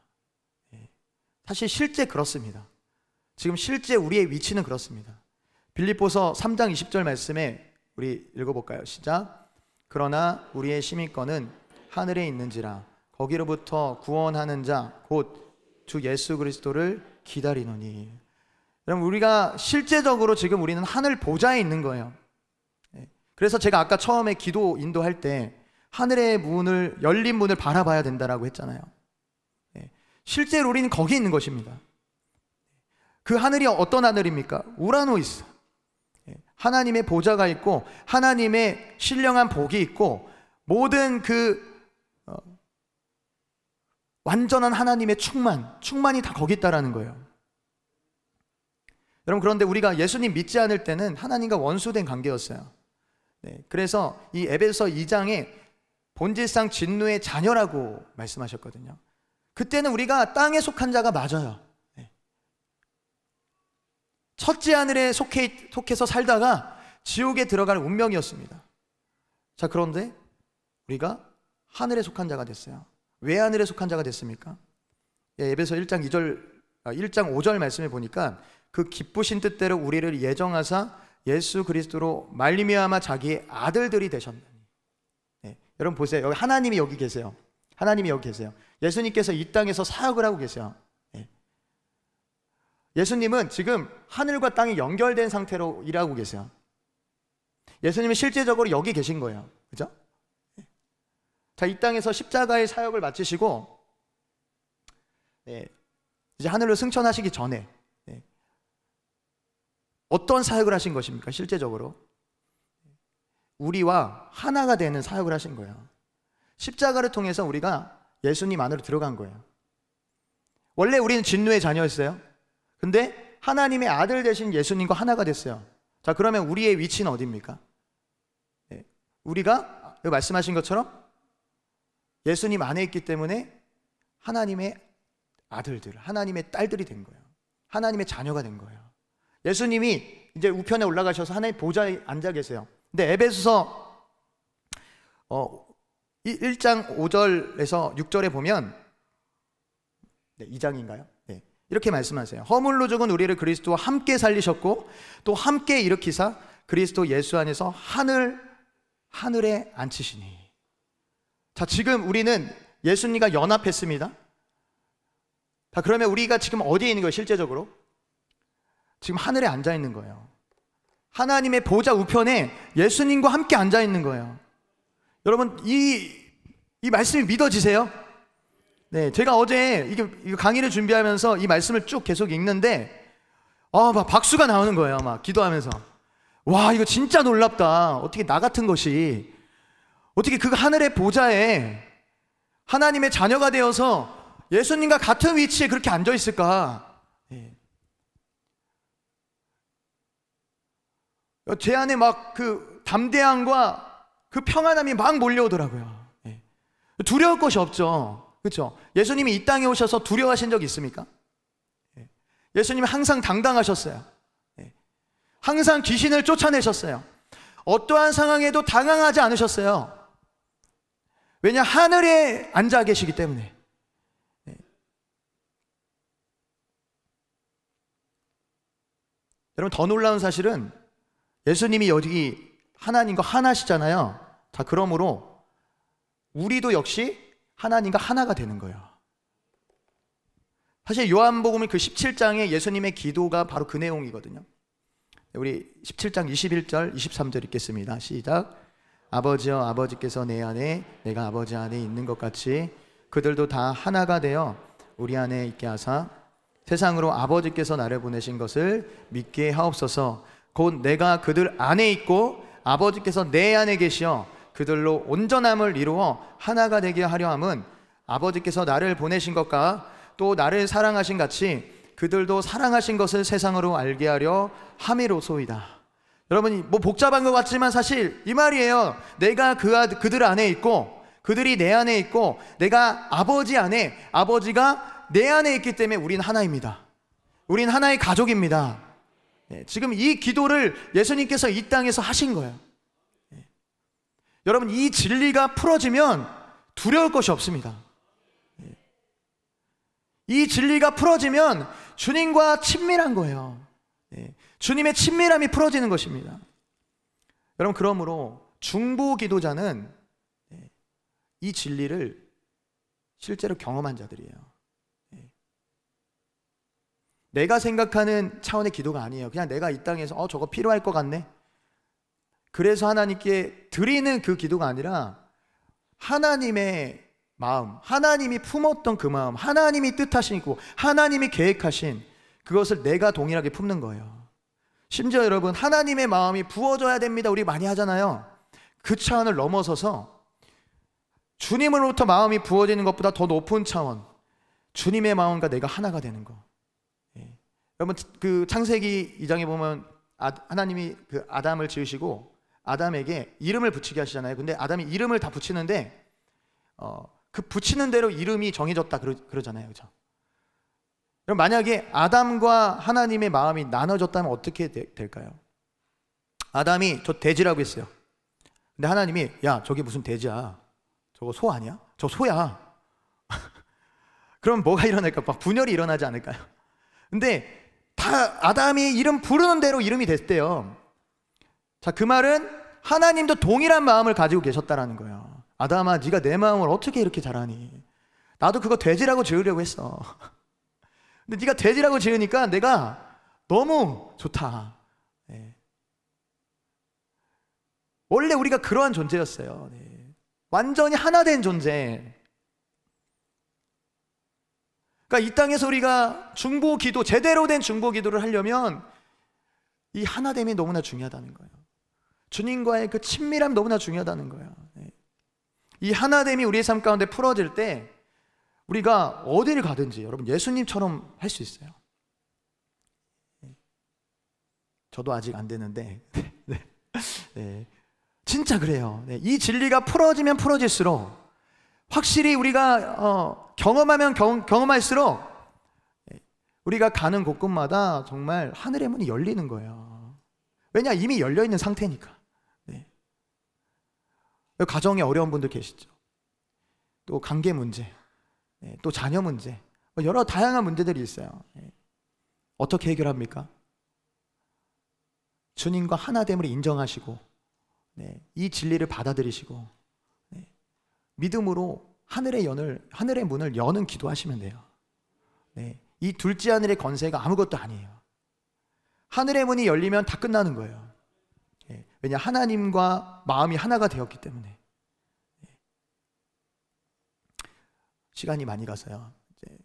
사실 실제 그렇습니다. 지금 실제 우리의 위치는 그렇습니다. 빌립보서 3장 20절 말씀에 우리 읽어볼까요? 시작. 그러나 우리의 시민권은 하늘에 있는지라 거기로부터 구원하는 자 곧 주 예수 그리스도를 기다리노니. 여러분, 우리가 실제적으로 지금 우리는 하늘 보좌에 있는 거예요. 그래서 제가 아까 처음에 기도 인도할 때 하늘의 문을, 열린 문을 바라봐야 된다라고 했잖아요. 실제로 우리는 거기 있는 것입니다. 그 하늘이 어떤 하늘입니까? 우라노이스. 하나님의 보좌가 있고 하나님의 신령한 복이 있고 모든 그 완전한 하나님의 충만이 다 거기 있다라는 거예요. 여러분, 그런데 우리가 예수님 믿지 않을 때는 하나님과 원수된 관계였어요. 그래서 이 에베소 2장에 본질상 진노의 자녀라고 말씀하셨거든요. 그때는 우리가 땅에 속한 자가 맞아요. 첫째 하늘에 속해서 살다가 지옥에 들어갈 운명이었습니다. 자, 그런데 우리가 하늘에 속한 자가 됐어요. 왜 하늘에 속한 자가 됐습니까? 에베소 1장 5절 말씀에 보니까 그 기쁘신 뜻대로 우리를 예정하사 예수 그리스도로 말미암아 자기의 아들들이 되셨나니. 여러분 보세요. 여기 하나님이 여기 계세요. 하나님이 여기 계세요. 예수님께서 이 땅에서 사역을 하고 계세요. 예수님은 지금 하늘과 땅이 연결된 상태로 일하고 계세요. 예수님은 실제적으로 여기 계신 거예요. 그죠? 자, 이 땅에서 십자가의 사역을 마치시고 이제 하늘로 승천하시기 전에 어떤 사역을 하신 것입니까? 실제적으로 우리와 하나가 되는 사역을 하신 거예요. 십자가를 통해서 우리가 예수님 안으로 들어간 거예요. 원래 우리는 진노의 자녀였어요. 근데 하나님의 아들 되신 예수님과 하나가 됐어요. 자, 그러면 우리의 위치는 어디입니까? 네. 우리가 말씀하신 것처럼 예수님 안에 있기 때문에 하나님의 아들들, 하나님의 딸들이 된 거예요. 하나님의 자녀가 된 거예요. 예수님이 이제 우편에 올라가셔서 하나님 보좌에 앉아 계세요. 근데 에베소서 1장 5절에서 6절에 보면, 네, 2장인가요? 네, 이렇게 말씀하세요. 허물로 죽은 우리를 그리스도와 함께 살리셨고 또 함께 일으키사 그리스도 예수 안에서 하늘에 앉히시니. 자, 지금 우리는 예수님과 연합했습니다. 자, 그러면 우리가 지금 어디에 있는 거예요? 실제적으로 지금 하늘에 앉아 있는 거예요. 하나님의 보좌 우편에 예수님과 함께 앉아 있는 거예요. 여러분, 이 말씀이 믿어지세요? 네, 제가 어제 이게 강의를 준비하면서 이 말씀을 쭉 계속 읽는데 막 박수가 나오는 거예요. 막 기도하면서, 와, 이거 진짜 놀랍다. 어떻게 나 같은 것이 어떻게 그 하늘의 보좌에 하나님의 자녀가 되어서 예수님과 같은 위치에 그렇게 앉아 있을까? 네. 제 안에 막 그 담대함과 그 평안함이 막 몰려오더라고요. 네. 두려울 것이 없죠. 그렇죠? 예수님이 이 땅에 오셔서 두려워하신 적이 있습니까? 네. 예수님이 항상 당당하셨어요. 네. 항상 귀신을 쫓아내셨어요. 어떠한 상황에도 당황하지 않으셨어요. 왜냐? 하늘에 앉아 계시기 때문에. 네. 여러분, 더 놀라운 사실은 예수님이 여기 하나님과 하나시잖아요. 자, 그러므로 우리도 역시 하나님과 하나가 되는 거예요. 사실 요한복음 그 17장에 예수님의 기도가 바로 그 내용이거든요. 우리 17장 21절 23절 읽겠습니다. 시작. 아버지여, 아버지께서 내 안에 내가 아버지 안에 있는 것 같이 그들도 다 하나가 되어 우리 안에 있게 하사 세상으로 아버지께서 나를 보내신 것을 믿게 하옵소서. 곧 내가 그들 안에 있고 아버지께서 내 안에 계시어 그들로 온전함을 이루어 하나가 되게 하려 함은 아버지께서 나를 보내신 것과 또 나를 사랑하신 같이 그들도 사랑하신 것을 세상으로 알게 하려 함이로소이다. 여러분이 뭐 복잡한 것 같지만 사실 이 말이에요. 내가 그들 안에 있고 그들이 내 안에 있고 내가 아버지 안에, 아버지가 내 안에 있기 때문에 우린 하나입니다. 우린 하나의 가족입니다. 지금 이 기도를 예수님께서 이 땅에서 하신 거예요. 여러분, 이 진리가 풀어지면 두려울 것이 없습니다. 이 진리가 풀어지면 주님과 친밀한 거예요. 주님의 친밀함이 풀어지는 것입니다. 여러분, 그러므로 중보 기도자는 이 진리를 실제로 경험한 자들이에요. 내가 생각하는 차원의 기도가 아니에요. 그냥 내가 이 땅에서 저거 필요할 것 같네, 그래서 하나님께 드리는 그 기도가 아니라 하나님의 마음, 하나님이 품었던 그 마음, 하나님이 뜻하시고 하나님이 계획하신 그것을 내가 동일하게 품는 거예요. 심지어 여러분, 하나님의 마음이 부어져야 됩니다, 우리 많이 하잖아요. 그 차원을 넘어서서 주님으로부터 마음이 부어지는 것보다 더 높은 차원, 주님의 마음과 내가 하나가 되는 거. 여러분, 그 창세기 2장에 보면 하나님이 그 아담을 지으시고 아담에게 이름을 붙이게 하시잖아요. 근데 아담이 이름을 다 붙이는데 그 붙이는 대로 이름이 정해졌다 그러잖아요. 그렇죠? 그럼 만약에 아담과 하나님의 마음이 나눠졌다면 어떻게 될까요? 아담이 저 돼지라고 했어요. 근데 하나님이, 야, 저게 무슨 돼지야, 저거 소 아니야? 저 소야. 그럼 뭐가 일어날까? 막 분열이 일어나지 않을까요? 근데 다 아담이 이름 부르는 대로 이름이 됐대요. 자, 그 말은 하나님도 동일한 마음을 가지고 계셨다라는 거예요. 아담아, 네가 내 마음을 어떻게 이렇게 잘하니? 나도 그거 돼지라고 지으려고 했어. 근데 네가 돼지라고 지으니까 내가 너무 좋다. 네. 원래 우리가 그러한 존재였어요. 네. 완전히 하나 된 존재. 그러니까 이 땅에서 우리가 중보 기도, 제대로 된 중보 기도를 하려면 이 하나됨이 너무나 중요하다는 거예요. 주님과의 그 친밀함이 너무나 중요하다는 거예요. 이 하나됨이 우리의 삶 가운데 풀어질 때 우리가 어디를 가든지 여러분 예수님처럼 할 수 있어요. 저도 아직 안 되는데 네. 진짜 그래요. 이 진리가 풀어지면 풀어질수록 확실히 우리가 경험하면 경험할수록 우리가 가는 곳곳마다 정말 하늘의 문이 열리는 거예요. 왜냐? 이미 열려있는 상태니까. 네. 가정에 어려운 분들 계시죠. 또 관계 문제, 또 자녀 문제, 여러 다양한 문제들이 있어요. 어떻게 해결합니까? 주님과 하나됨을 인정하시고 이 진리를 받아들이시고 믿음으로 하늘의 문을 여는 기도하시면 돼요. 이 둘째 하늘의 권세가 아무것도 아니에요. 하늘의 문이 열리면 다 끝나는 거예요. 왜냐? 하나님과 마음이 하나가 되었기 때문에. 시간이 많이 가서요. 이제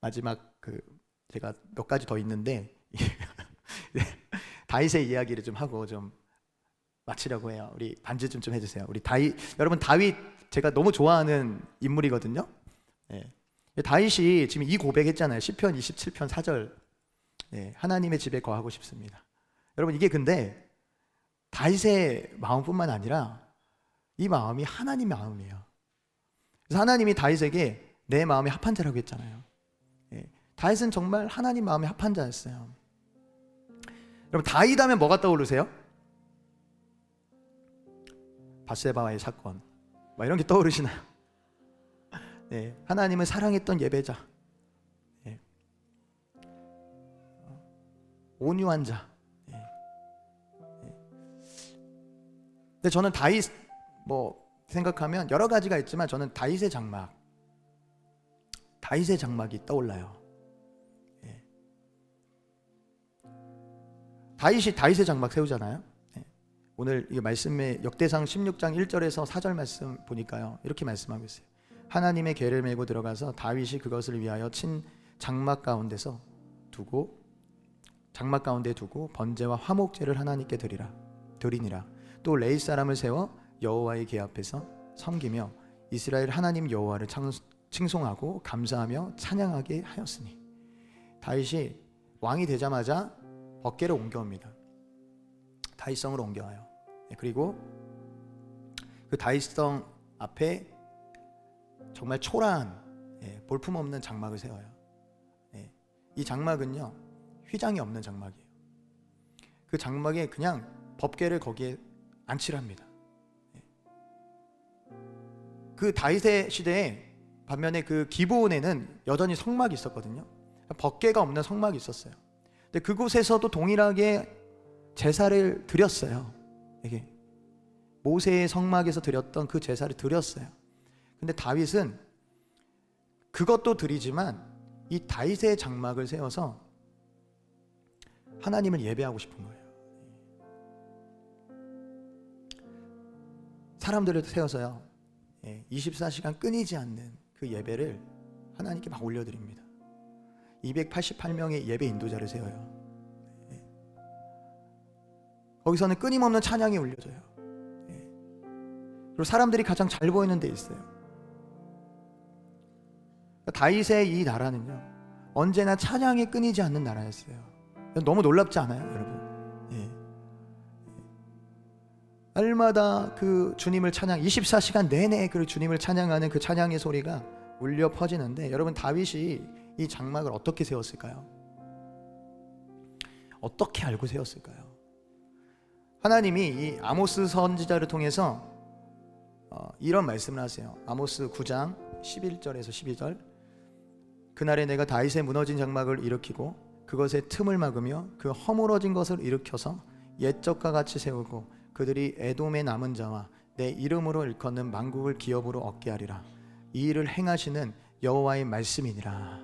마지막 제가 몇 가지 더 있는데 다윗의 이야기를 좀 하고 좀 마치려고 해요. 우리 반주 좀 해주세요. 우리 여러분 다윗 제가 너무 좋아하는 인물이거든요. 다윗이 지금 이 고백했잖아요. 시편 27편 4절. 하나님의 집에 거하고 싶습니다. 여러분 이게 근데 다윗의 마음뿐만 아니라 이 마음이 하나님 마음이에요. 그래서 하나님이 다윗에게 내 마음에 합한 자라고 했잖아요. 다윗은 정말 하나님 마음에 합한 자였어요. 여러분 다윗 하면 뭐가 떠오르세요? 밧세바와의 사건 이런 게 떠오르시나요? 하나님을 사랑했던 예배자, 온유한 자. 근데 저는 다윗 생각하면 여러 가지가 있지만 저는 다윗의 장막이 떠올라요. 다윗이 다윗의 장막 세우잖아요. 오늘 이 말씀에 역대상 16장 1절에서 4절 말씀 보니까요, 이렇게 말씀하고 있어요. 하나님의 궤를 메고 들어가서 다윗이 그것을 위하여 친 장막 가운데 두고 번제와 화목제를 하나님께 드리니라. 또 레위 사람을 세워 여호와의 궤 앞에서 섬기며 이스라엘 하나님 여호와를 칭송하고 감사하며 찬양하게 하였으니. 다윗이 왕이 되자마자 법궤를 옮겨옵니다. 다윗성으로 옮겨와요. 그리고 그 다윗성 앞에 정말 초라한 볼품없는 장막을 세워요. 이 장막은요 휘장이 없는 장막이에요. 그 장막에 그냥 법궤를 거기에 안치랍니다. 그 다윗의 시대에 반면에 그 기브온에는 여전히 성막이 있었거든요. 법궤가 없는 성막이 있었어요. 근데 그곳에서도 동일하게 제사를 드렸어요. 이게 모세의 성막에서 드렸던 그 제사를 드렸어요. 근데 다윗은 그것도 드리지만 이 다윗의 장막을 세워서 하나님을 예배하고 싶은 거예요. 사람들을 세워서요 24시간 끊이지 않는 그 예배를 하나님께 막 올려드립니다. 288명의 예배 인도자를 세워요. 거기서는 끊임없는 찬양이 울려져요. 그리고 사람들이 가장 잘 보이는 데 있어요. 다윗의 이 나라는요 언제나 찬양이 끊이지 않는 나라였어요. 너무 놀랍지 않아요, 여러분? 날마다 그 주님을 찬양, 24시간 내내 그 주님을 찬양하는 그 찬양의 소리가 울려 퍼지는데, 여러분 다윗이 이 장막을 어떻게 세웠을까요? 어떻게 알고 세웠을까요? 하나님이 이 아모스 선지자를 통해서 이런 말씀을 하세요. 아모스 9장 11절에서 12절. 그날에 내가 다윗의 무너진 장막을 일으키고 그것의 틈을 막으며 그 허물어진 것을 일으켜서 옛적과 같이 세우고 그들이 에돔의 남은 자와 내 이름으로 일컫는 만국을 기업으로 얻게 하리라. 이 일을 행하시는 여호와의 말씀이니라.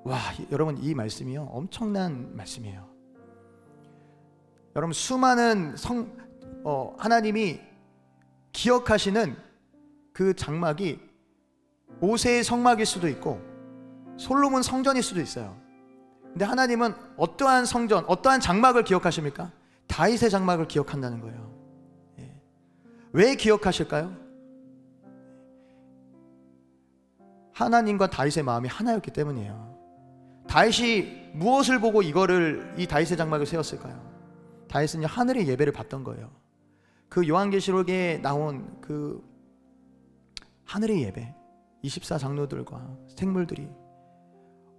와, 여러분 이 말씀이요 엄청난 말씀이에요. 여러분 수많은 하나님이 기억하시는 그 장막이 모세의 성막일 수도 있고 솔로몬 성전일 수도 있어요. 근데 하나님은 어떠한 성전, 어떠한 장막을 기억하십니까? 다윗의 장막을 기억한다는 거예요. 왜 기억하실까요? 하나님과 다윗의 마음이 하나였기 때문이에요. 다윗이 무엇을 보고 이 다윗의 장막을 세웠을까요? 다윗은 하늘의 예배를 받던 거예요. 그 요한계시록에 나온 그 하늘의 예배, 24장로들과 생물들이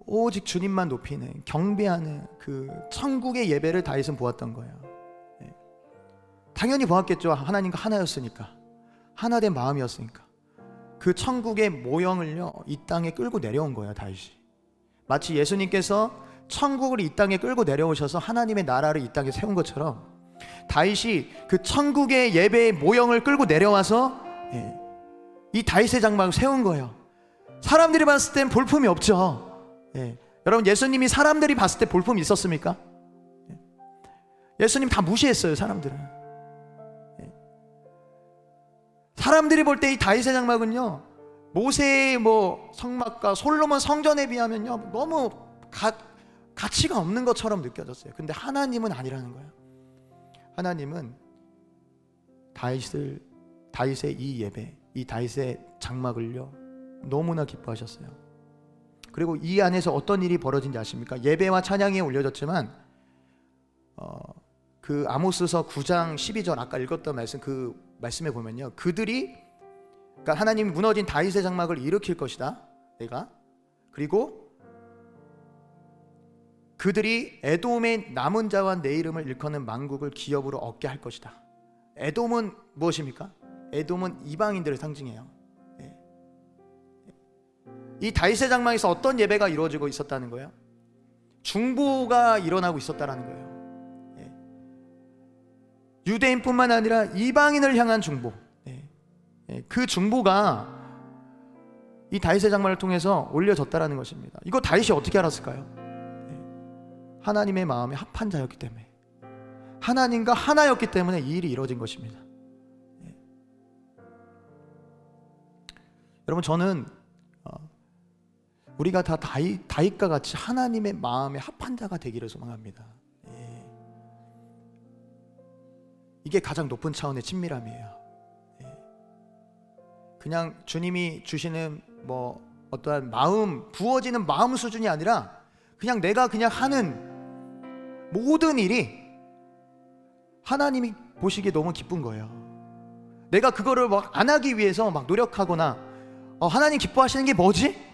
오직 주님만 높이는, 경배하는 그 천국의 예배를 다윗은 보았던 거예요. 당연히 보았겠죠. 하나님과 하나였으니까, 하나된 마음이었으니까. 그 천국의 모형을요, 이 땅에 끌고 내려온 거예요, 다윗이. 마치 예수님께서 천국을 이 땅에 끌고 내려오셔서 하나님의 나라를 이 땅에 세운 것처럼, 다윗이 그 천국의 예배의 모형을 끌고 내려와서 이 다윗의 장막을 세운 거예요. 사람들이 봤을 땐 볼품이 없죠. 여러분, 예수님이 사람들이 봤을 때 볼품이 있었습니까? 예수님 다 무시했어요, 사람들은. 사람들이 볼 때 이 다윗의 장막은요, 모세의 성막과 솔로몬 성전에 비하면요, 너무 가치가 없는 것처럼 느껴졌어요. 근데 하나님은 아니라는 거예요. 하나님은 다윗의 이 예배, 이 다윗의 장막을요, 너무나 기뻐하셨어요. 그리고 이 안에서 어떤 일이 벌어진지 아십니까? 예배와 찬양이 올려졌지만 그 아모스서 9장 12절 아까 읽었던 말씀, 그 말씀에 보면요, 그러니까 하나님이 무너진 다윗의 장막을 일으킬 것이다, 내가. 그리고 그들이 에돔의 남은 자와 내 이름을 일컫는 만국을 기업으로 얻게 할 것이다. 에돔은 무엇입니까? 에돔은 이방인들을 상징해요. 이 다윗의 장막에서 어떤 예배가 이루어지고 있었다는 거예요? 중보가 일어나고 있었다는 거예요. 유대인뿐만 아니라 이방인을 향한 중보, 그 중보가 이 다윗의 장막을 통해서 올려졌다는 것입니다. 이거 다윗이 어떻게 알았을까요? 하나님의 마음에 합한 자였기 때문에, 하나님과 하나였기 때문에 이 일이 이루어진 것입니다. 여러분, 저는 우리가 다 다윗과 같이 하나님의 마음에 합한 자가 되기를 소망합니다. 이게 가장 높은 차원의 친밀함이에요. 그냥 주님이 주시는 어떠한 마음, 부어지는 마음 수준이 아니라 그냥 내가 그냥 하는 모든 일이 하나님이 보시기에 너무 기쁜 거예요. 내가 그거를 안 하기 위해서 노력하거나 하나님 기뻐하시는 게 뭐지?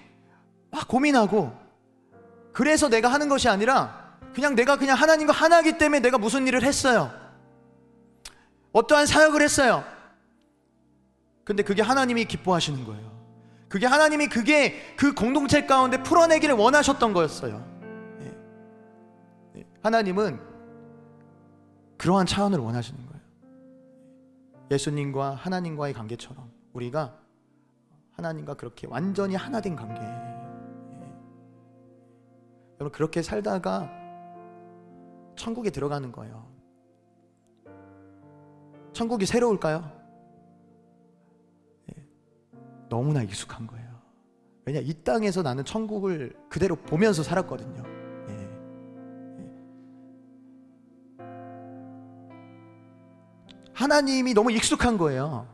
막 고민하고, 그래서 내가 하는 것이 아니라 내가 그냥 하나님과 하나이기 때문에 내가 무슨 일을 했어요, 어떠한 사역을 했어요. 근데 그게 하나님이 기뻐하시는 거예요. 그게 하나님이 그 공동체 가운데 풀어내기를 원하셨던 거였어요. 하나님은 그러한 차원을 원하시는 거예요. 예수님과 하나님과의 관계처럼 우리가 하나님과 그렇게 완전히 하나 된 관계. 여러분, 그렇게 살다가 천국에 들어가는 거예요. 천국이 새로울까요? 너무나 익숙한 거예요. 왜냐, 이 땅에서 나는 천국을 그대로 보면서 살았거든요. 하나님이 너무 익숙한 거예요.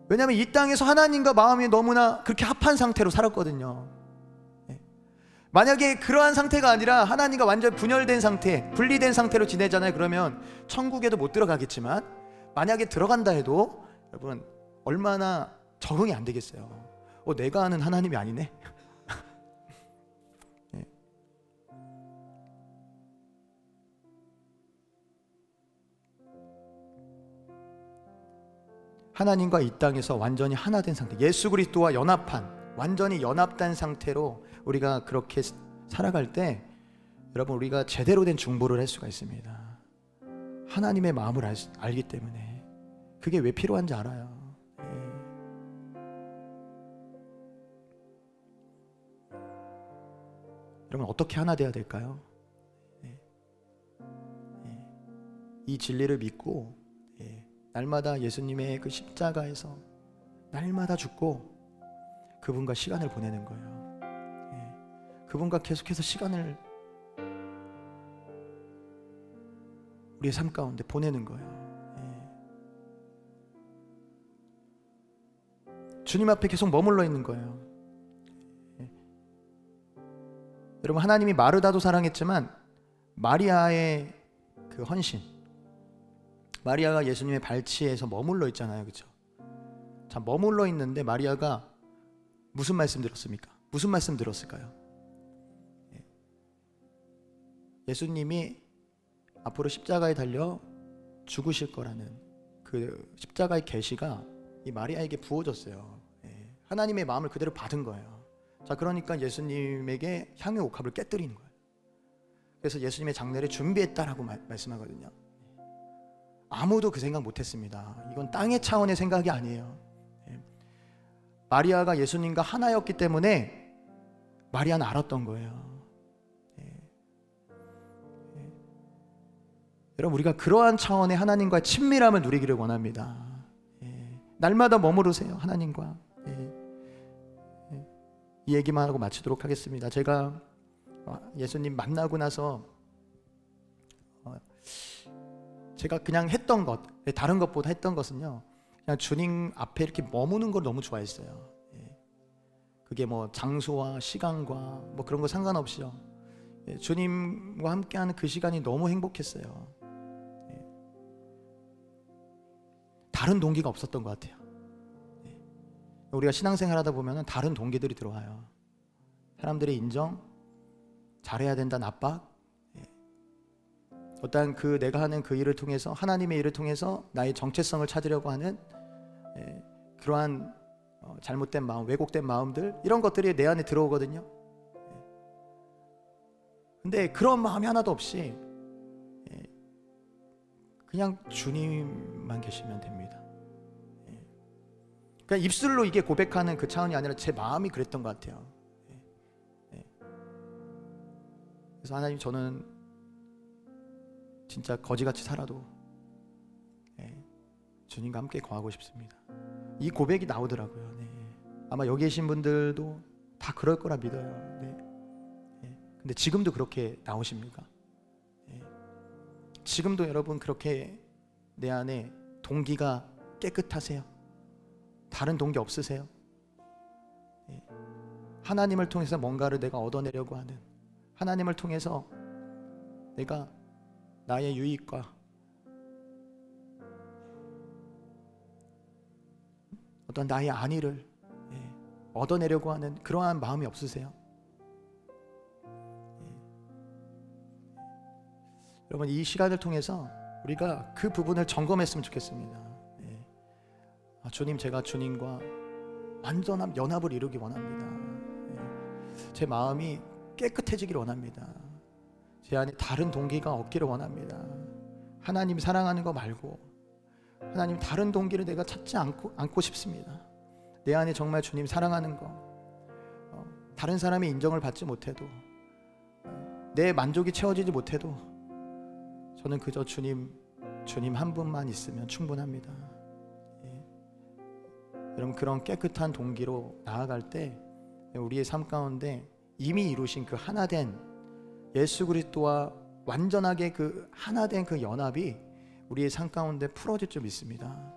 왜냐하면 이 땅에서 하나님과 마음이 너무나 그렇게 합한 상태로 살았거든요. 만약에 그러한 상태가 아니라 하나님과 완전 분열된 상태, 분리된 상태로 지내잖아요. 그러면 천국에도 못 들어가겠지만, 만약에 들어간다 해도 여러분 얼마나 적응이 안 되겠어요. 내가 아는 하나님이 아니네. 하나님과 이 땅에서 완전히 하나 된 상태, 예수 그리스도와 연합한, 완전히 연합된 상태로 우리가 그렇게 살아갈 때 여러분, 우리가 제대로 된 중보를 할 수가 있습니다. 하나님의 마음을 알기 때문에. 그게 왜 필요한지 알아요. 여러분, 어떻게 하나 돼야 될까요? 이 진리를 믿고 날마다 예수님의 그 십자가에서 날마다 죽고 그분과 시간을 보내는 거예요. 그분과 계속해서 시간을 우리의 삶 가운데 보내는 거예요. 주님 앞에 계속 머물러 있는 거예요. 여러분, 하나님이 마르다도 사랑했지만 마리아의 그 헌신, 마리아가 예수님의 발치에서 머물러 있잖아요, 그렇죠? 자, 머물러 있는데 마리아가 무슨 말씀 들었습니까? 무슨 말씀 들었을까요? 예수님이 앞으로 십자가에 달려 죽으실 거라는 그 십자가의 계시가 이 마리아에게 부어졌어요. 하나님의 마음을 그대로 받은 거예요. 자, 그러니까 예수님에게 향유 옥합을 깨뜨리는 거예요. 그래서 예수님의 장례를 준비했다라고 말씀하거든요. 아무도 그 생각 못했습니다. 이건 땅의 차원의 생각이 아니에요. 마리아가 예수님과 하나였기 때문에 마리아는 알았던 거예요. 여러분, 우리가 그러한 차원의 하나님과의 친밀함을 누리기를 원합니다. 날마다 머무르세요, 하나님과. 이 얘기만 하고 마치도록 하겠습니다. 제가 예수님 만나고 나서 제가 그냥 했던 것, 다른 것보다 했던 것은요, 그냥 주님 앞에 이렇게 머무는 걸 너무 좋아했어요. 그게 뭐 장소와 시간과 뭐 그런 거 상관없이요, 주님과 함께하는 그 시간이 너무 행복했어요. 다른 동기가 없었던 것 같아요. 우리가 신앙생활 하다 보면 다른 동기들이 들어와요. 사람들의 인정, 잘해야 된다는 압박, 어떤 그 내가 하는 그 일을 통해서, 하나님의 일을 통해서 나의 정체성을 찾으려고 하는 그러한 잘못된 마음, 왜곡된 마음들, 이런 것들이 내 안에 들어오거든요. 근데 그런 마음이 하나도 없이 그냥 주님만 계시면 됩니다. 그냥 입술로 이게 고백하는 그 차원이 아니라 제 마음이 그랬던 것 같아요. 그래서 하나님, 저는 진짜 거지같이 살아도 주님과 함께 거하고 싶습니다. 이 고백이 나오더라고요. 아마 여기 계신 분들도 다 그럴 거라 믿어요. 근데 지금도 그렇게 나오십니까? 지금도 여러분 그렇게 내 안에 동기가 깨끗하세요? 다른 동기 없으세요? 하나님을 통해서 뭔가를 내가 얻어내려고 하는, 하나님을 통해서 내가 나의 유익과 어떤 나의 안위를 얻어내려고 하는 그러한 마음이 없으세요? 여러분, 이 시간을 통해서 우리가 그 부분을 점검했으면 좋겠습니다. 주님, 제가 주님과 완전한 연합을 이루기 원합니다. 제 마음이 깨끗해지기를 원합니다. 제 안에 다른 동기가 없기를 원합니다. 하나님 사랑하는 거 말고 하나님 다른 동기를 내가 찾지 않고 싶습니다. 내 안에 정말 주님 사랑하는 거, 다른 사람의 인정을 받지 못해도, 내 만족이 채워지지 못해도 저는 그저 주님 한 분만 있으면 충분합니다. 여러분, 그런 깨끗한 동기로 나아갈 때 우리의 삶 가운데 이미 이루신 그 하나된 예수 그리스도와 완전하게 그 하나된 그 연합이 우리의 삶 가운데 풀어질 줄 믿습니다.